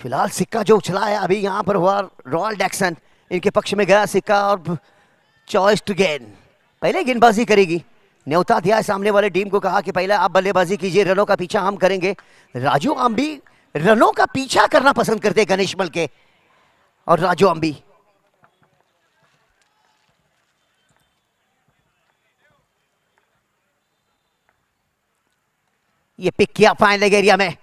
फिलहाल सिक्का जो उछला है अभी यहां पर हुआ, रॉयल डैक्सन इनके पक्ष में गया सिक्का, और चॉइस टू गेंद। पहले गेंदबाजी करेगी, न्योता दिया है सामने वाले टीम को, कहा कि पहले आप बल्लेबाजी कीजिए, रनों का पीछा हम करेंगे। राजू आम्बी रनों का पीछा करना पसंद करते गणेश मल के, और राजू आम्बी ये पिक किया फाइन लेग एरिया में।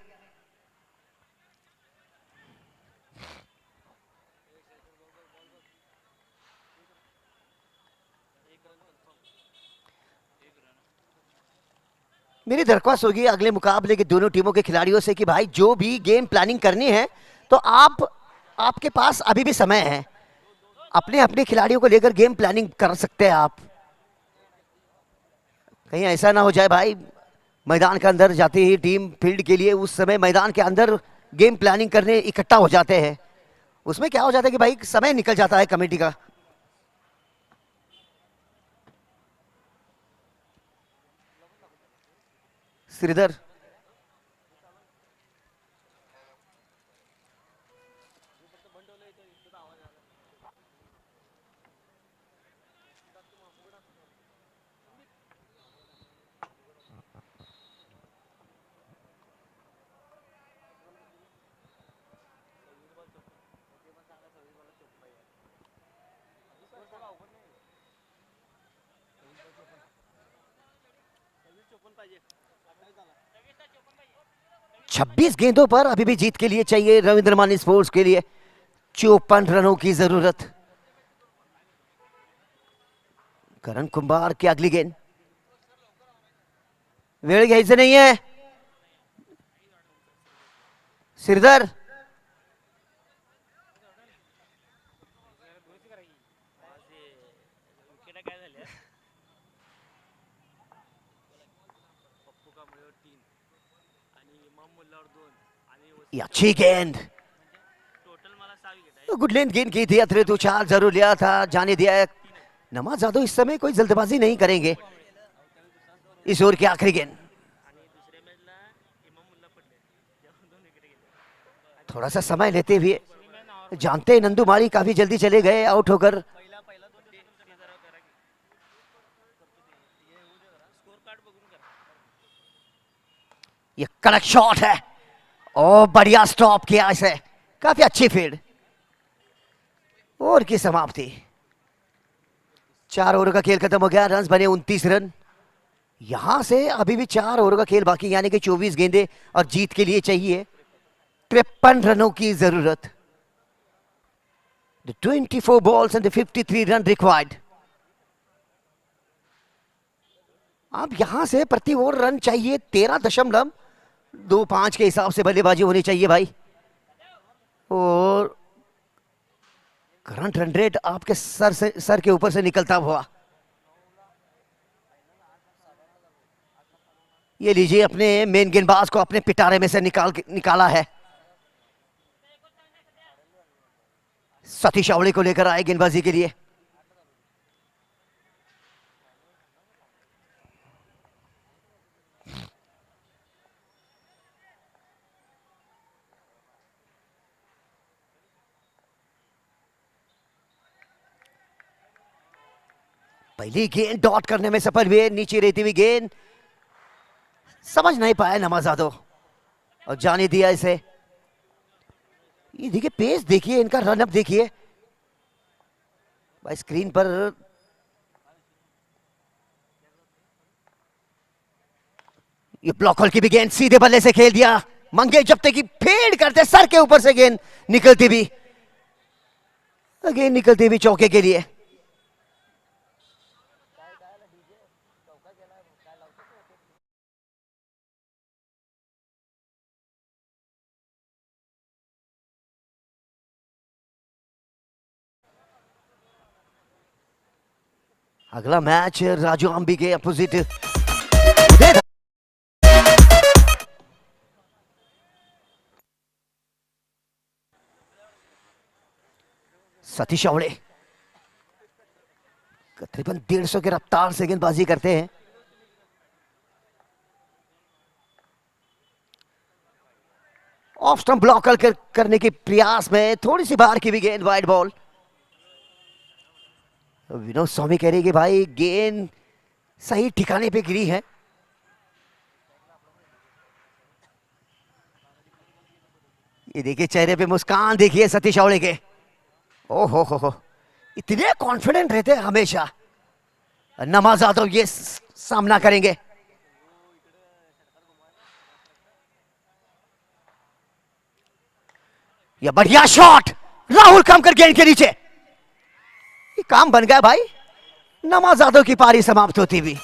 मेरी दरख्वास्त होगी अगले मुकाबले के दोनों टीमों के खिलाड़ियों से कि भाई जो भी गेम प्लानिंग करनी है तो आपके पास अभी भी समय है, अपने अपने खिलाड़ियों को लेकर गेम प्लानिंग कर सकते हैं आप। कहीं ऐसा ना हो जाए भाई मैदान के अंदर जाती ही टीम फील्ड के लिए, उस समय मैदान के अंदर गेम प्लानिंग करने इकट्ठा हो जाते हैं, उसमें क्या हो जाता है कि भाई समय निकल जाता है कमेटी का। श्रीधर, छब्बीस गेंदों पर अभी भी जीत के लिए चाहिए रविंद्र मानी स्पोर्ट्स के लिए 54 रनों की जरूरत। करण कुंभार की अगली गेंद, वेळ घ्यायचं नहीं है। श्रीधर, ये अच्छी गेंद, गुड लेंथ गेंद की थी, अतरे तो 4 जरूर लिया था, जाने दिया है। नवाजादो इस समय कोई जल्दबाजी नहीं करेंगे इस ओवर की आखिरी गेंद। थोड़ा सा समय लेते हुए, जानते नंदू मारी काफी जल्दी चले गए आउट होकर। ये कड़क शॉट है, ओ बढ़िया स्टॉप किया इसे, काफी अच्छी फील्ड। ओवर की समाप्ति, 4 ओवर का खेल खत्म हो गया, रन बने 29 रन। यहां से अभी भी 4 ओवर का खेल बाकी, यानी कि 24 गेंदें और जीत के लिए चाहिए 53 रनों की जरूरत। The 24 balls and the 53 run required. अब यहां से प्रति ओवर रन चाहिए 13.25 के हिसाब से बल्लेबाजी होनी चाहिए भाई। और करंट रन रेट आपके सर के ऊपर से निकलता हुआ। ये लीजिए, अपने मेन गेंदबाज को अपने पिटारे में से निकाला है। सतीश अवड़े को लेकर आए गेंदबाजी के लिए। पहली गेंद डॉट करने में सफल हुए। नीचे रहती हुई गेंद समझ नहीं पाया नवाजादो और जाने दिया इसे। ये देखिए, पेस देखिए, इनका रनअप देखिए भाई स्क्रीन पर। ये ब्लॉक होल की भी गेंद सीधे बल्ले से खेल दिया। मंगे जब तक की फेड करते सर के ऊपर से गेंद निकलती भी, गेंद निकलती भी चौके के लिए। अगला मैच राजू अंबी के अपोजिट सतीश अवड़े तकरीबन 150 के रफ्तार से गेंदबाजी करते हैं। ऑफ स्टंप ब्लॉक करने के प्रयास में थोड़ी सी बाहर की भी गेंद, वाइड बॉल। विनोद स्वामी कह रही कि भाई गेंद सही ठिकाने पे गिरी है। ये देखिए, चेहरे पे मुस्कान देखिए सतीश अवड़े के। ओहो हो, इतने कॉन्फिडेंट रहते हैं हमेशा। नवाजादो ये सामना करेंगे। ये बढ़िया शॉट, राहुल कमकर गेंद के नीचे। ये काम बन गया भाई। नवाजादो की पारी समाप्त होती हुई।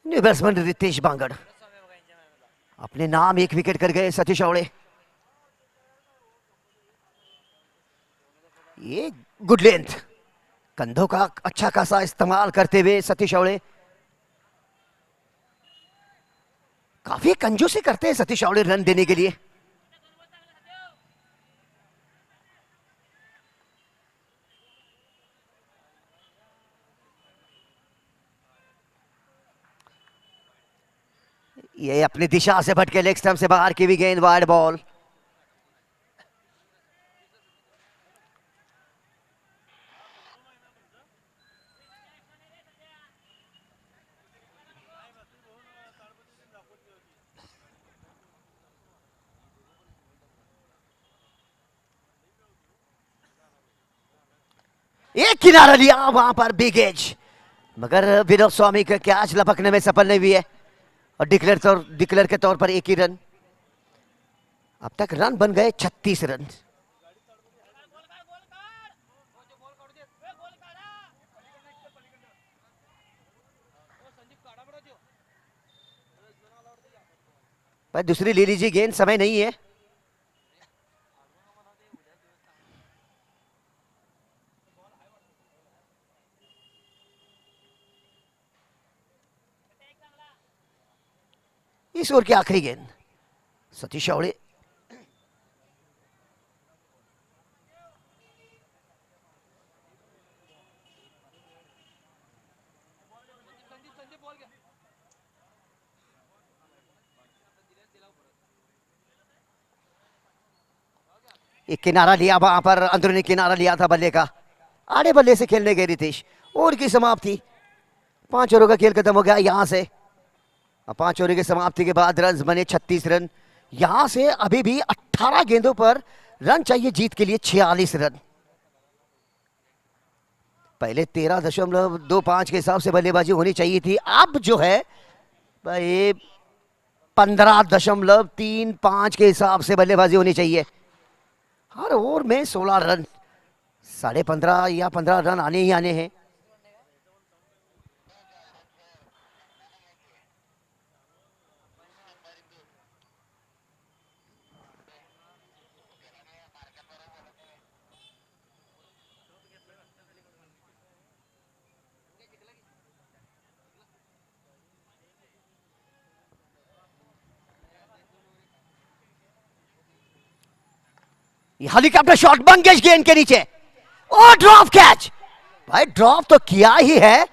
न्यू बैट्समैन रितेश बांगड़ अपने नाम एक विकेट कर गए। सतीश अवड़े, ये गुड लेंथ, कंधों का अच्छा खासा इस्तेमाल करते हुए सतीश अवड़े। काफी कंजूसी करते हैं सतीश अवड़े रन देने के लिए। ये अपनी दिशा से भटके लेग स्टंप से बाहर की भी गेंद, वाइड बॉल। एक किनारा लिया वहां पर बिग एज, मगर विनोद स्वामी का कैच लपकने में सफल नहीं हुई है और डिक्लेयर के तौर पर एक ही रन। अब तक रन बन गए 36 रन। भाई दूसरी ले लीजिए गेंद, समय नहीं है। इस ओवर की आखिरी गेंद सतीश आवड़े। एक किनारा लिया वहां पर, अंदरूनी किनारा लिया था बल्ले का, आड़े बल्ले से खेलने गए रितेश। ओवर की समाप्ति, 5 ओवरों का खेल खत्म हो गया यहां से। 5 ओवर की समाप्ति के बाद रन बने 36 रन। यहां से अभी भी 18 गेंदों पर रन चाहिए जीत के लिए 46 रन। पहले 13.25 के हिसाब से बल्लेबाजी होनी चाहिए थी, अब जो है भाई 15.35 के हिसाब से बल्लेबाजी होनी चाहिए। हर ओवर में 16 रन, 15.5 या 15 रन आने ही आने हैं। हेलीकॉप्टर शॉट मंगेश गेंद के नीचे और ड्रॉप कैच। भाई ड्रॉप तो किया ही है,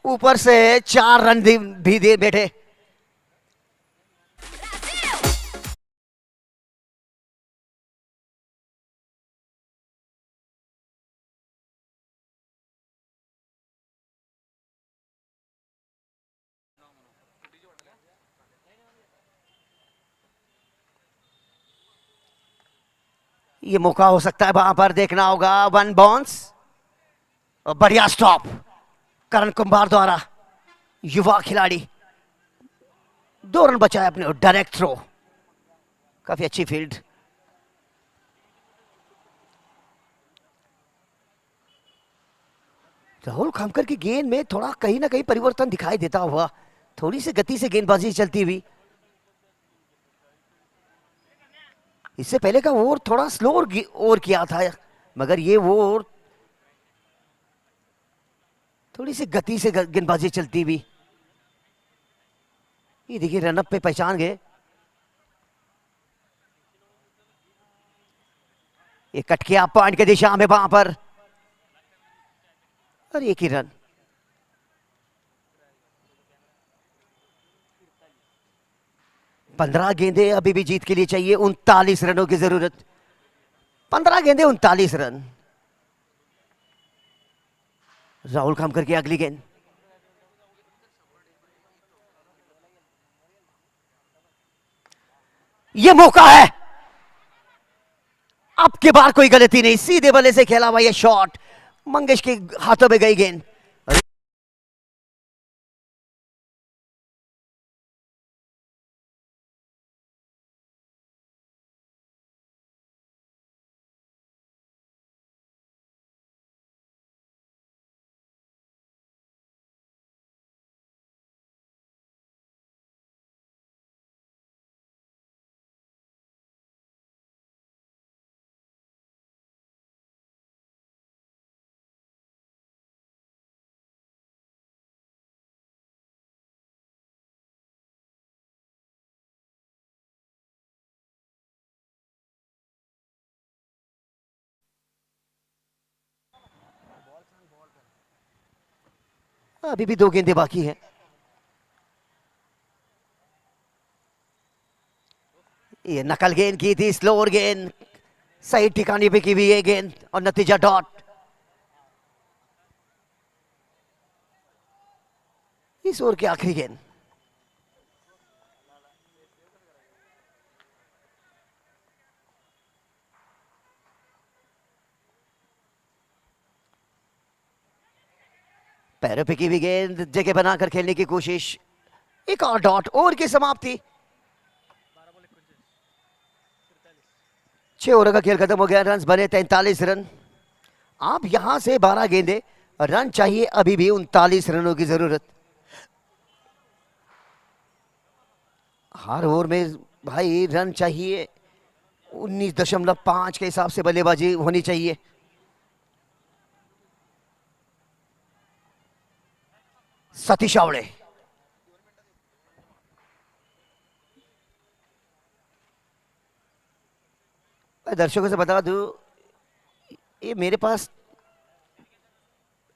ऊपर से 4 रन भी दे बैठे। ये मौका हो सकता है वहां पर, देखना होगा। 1 बाउंस और बढ़िया स्टॉप करण कुंभार द्वारा, युवा खिलाड़ी 2 रन बचाए अपने, डायरेक्ट थ्रो, काफी अच्छी फील्ड। राहुल खामकर की गेंद में थोड़ा कहीं ना कहीं परिवर्तन दिखाई देता हुआ, थोड़ी सी गति से गेंदबाजी चलती हुई। इससे पहले का ओवर थोड़ा स्लो ओवर किया था, मगर ये ओवर थोड़ी सी गति से गेंदबाजी चलती हुई। ये देखिए रनअप पे पहचान गए। ये कट किया पॉइंट की दिशा में वहां पर, और एक ही रन। पंद्रह गेंदे अभी भी जीत के लिए चाहिए, 39 रनों की जरूरत। 15 गेंदे 39 रन। राहुल खामकर की अगली गेंद, ये मौका है, अब की बार कोई गलती नहीं, सीधे बल्ले से खेला हुआ ये शॉट, मंगेश के हाथों में गई गेंद। अभी भी 2 गेंदे बाकी हैं। ये नकल गेंद की थी, स्लोअर गेंद, सही ठिकाने पे की हुई ये गेंद, और नतीजा डॉट। इस ओवर की आखिरी गेंद, पैरों पे की हुई गेंद, जगह बनाकर खेलने की कोशिश, एक और डॉट। ओवर की समाप्ति, 6 ओवर का खेल खत्म हो गया, रन बने 43 रन। आप यहां से 12 गेंदे, रन चाहिए अभी भी 39 रनों की जरूरत। हर ओवर में भाई रन चाहिए, 19.5 के हिसाब से बल्लेबाजी होनी चाहिए। सतीश आवड़े, मैं दर्शकों से बता दूं, ये मेरे पास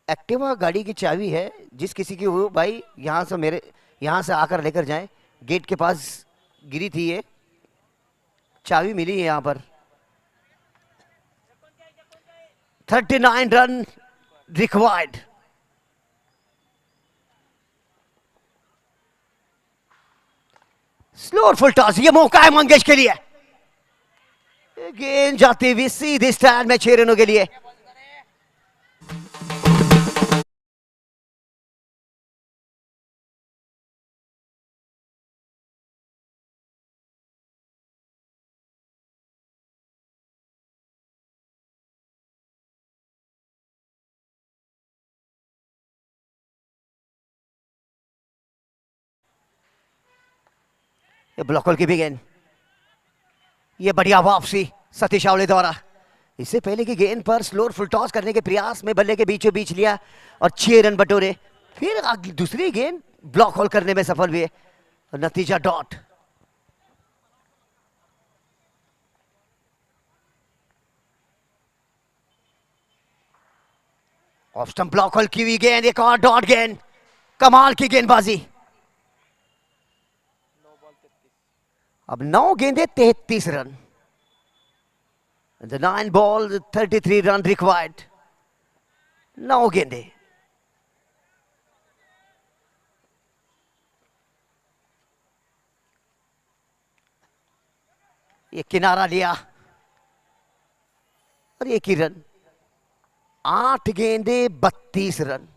एक्टिवा गाड़ी की चाबी है। जिस किसी की हो भाई, यहाँ से आकर लेकर जाएं। गेट के पास गिरी थी ये, चाबी मिली है यहाँ पर। 39 run required. Slow full toss, ये मौका है मंगेश के लिए। गेंद जाती हुई सीधे स्टैंड में 6 रनों के लिए। ये ब्लॉक होल की भी गेंद, ये बढ़िया वापसी सतीश आवले द्वारा। इससे पहले की गेंद पर स्लोर फुल टॉस करने के प्रयास में बल्ले के बीचों बीच लिया और 6 रन बटोरे। फिर दूसरी गेंद ब्लॉक होल करने में सफल हुए और नतीजा dot. Off stump block whole की हुई गेंद, एक और डॉट गेंद। कमाल की गेंदबाजी। अब 9 गेंदे 33 run. The 9 balls, 33 run required. 9 गेंदे। ये किनारा लिया और 1 ही रन। 8 गेंदे 32 रन।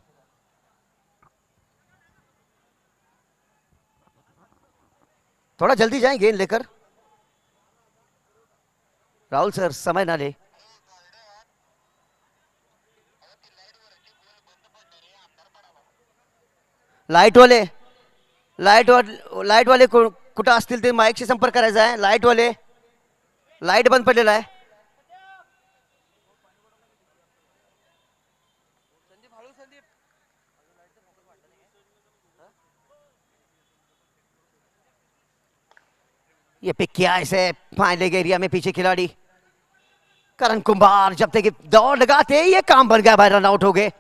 थोड़ा जल्दी जाएं गेंद लेकर। राहुल सर समय ना ले। लाईट वाले कुठं असतील ते माईकशी संपर्क करायचा आहे। लाईट वाले, लाईट बंद पडलेला आहे। ये पिक किया इसे फाइनल के एरिया में पीछे खिलाड़ी करण कुंभार। जब तक दौड़ लगाते ये काम बन गया भाई, रन आउट हो गए।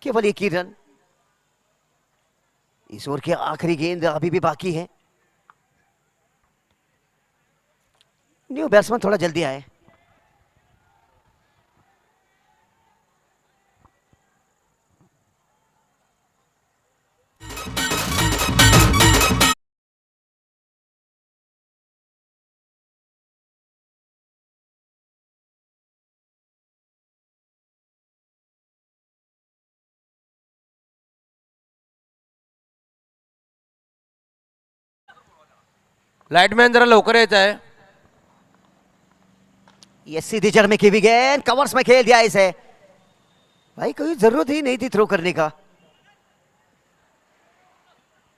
केवल 1 ही रन। इस ओवर की आखिरी गेंद अभी भी बाकी है। न्यू बैट्समैन थोड़ा जल्दी आए। लाइटमॅन जरा लवकर यायचं आहे। ये सीधी जड़ में की भी गेंद, कवर्स में खेल दिया इसे। भाई कोई जरूरत ही नहीं थी थ्रो करने का।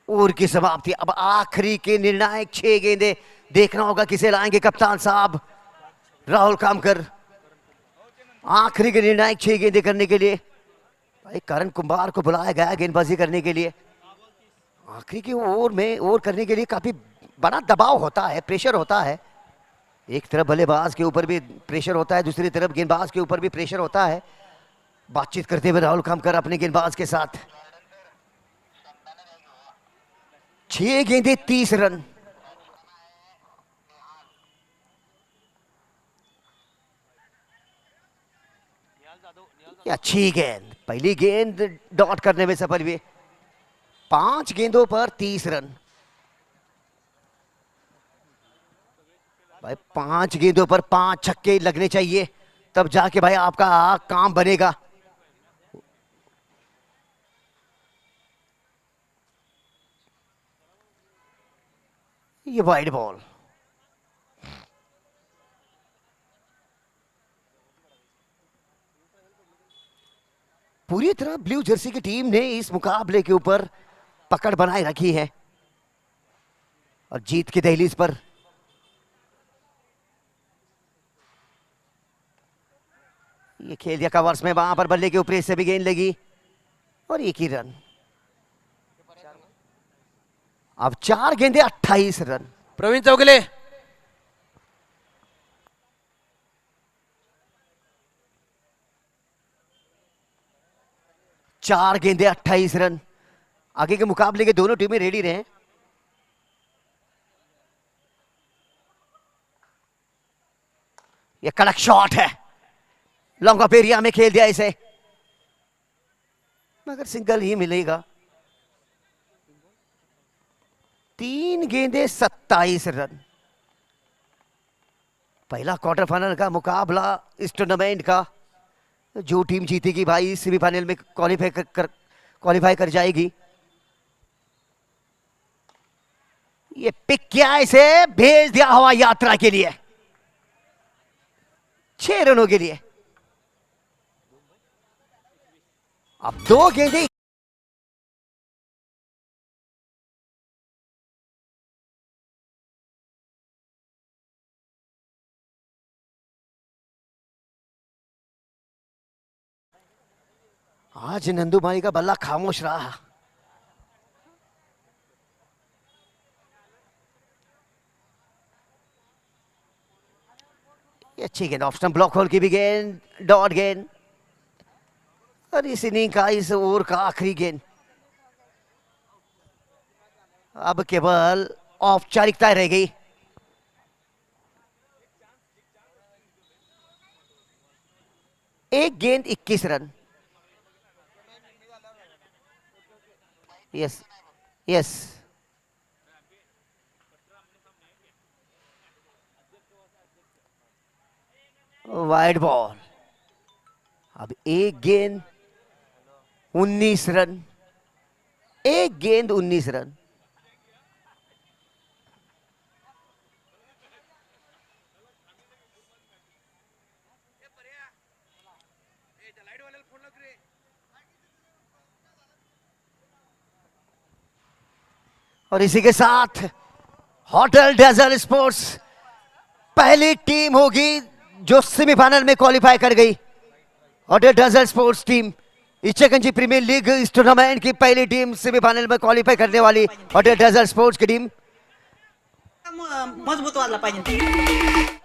ओवर की समाप्ति। अब आखिरी के निर्णायक 6 गेंदे देखना होगा किसे लाएंगे कप्तान साहब राहुल कामकर। आखिरी के निर्णायक 6 गेंदे करने के लिए भाई करण कुंभार को बुलाया गया गेंदबाजी करने के लिए। आखिरी की ओवर में ओवर करने के लिए काफी बड़ा दबाव होता है, प्रेशर होता है। एक तरफ बल्लेबाज के ऊपर भी प्रेशर होता है, दूसरी तरफ गेंदबाज के ऊपर भी प्रेशर होता है। बातचीत करते हुए राहुल कामकर अपने गेंदबाज के साथ। 6 गेंदे 30 रन। अच्छी गेंद, पहली गेंद डॉट करने में सफल हुए। 5 गेंदों पर 30 रन। भाई 5 गेंदों पर 5 छक्के लगने चाहिए, तब जाके भाई आपका काम बनेगा। ये वाइड बॉल। पूरी तरह ब्लू जर्सी की टीम ने इस मुकाबले के ऊपर पकड़ बनाए रखी है और जीत की दहलीज पर ये खेल दिया कवर्स में। वहां पर बल्ले के ऊपर से भी गेंद लगी और 1 ही रन। अब 4 गेंदे 28 रन। प्रवीण चौगले 4 गेंदे 28 रन। आगे के मुकाबले के दोनों टीमें रेडी रहे। ये कड़क शॉट है, लॉन्ग ऑफ एरिया में खेल दिया इसे, मगर सिंगल ही मिलेगा। 3 गेंदे 27 रन। पहला क्वार्टर फाइनल का मुकाबला इस टूर्नामेंट का, जो टीम जीतेगी भाई सेमीफाइनल में क्वालिफाई कर जाएगी। ये पिक किया, इसे भेज दिया हवाई यात्रा के लिए 6 रनों के लिए। अब 2 गेंदे आज नंदू भाई का बल्ला खामोश रहा। ये अच्छी गेंद, ऑफ स्टंप ब्लॉक होल की भी गेंद, डॉट गेंद, और इस इनिंग का, इस ओवर का आखिरी गेंद। अब केवल औपचारिकता रह गई। एक गेंद 21 run. Yes yes, wide ball. अब एक गेंद 19 रन, एक गेंद 19 रन। और इसी के साथ होटल डेजर्ट स्पोर्ट्स पहली टीम होगी जो सेमीफाइनल में क्वालिफाई कर गई। Hotel desert sports team Ichhaganj premier league इस टूर्नामेंट की पहली टीम सेमीफाइनल में क्वालिफाय करने वाली होटल डेजर्ट स्पोर्ट्स की टीम मजबूत वाला पाहिजे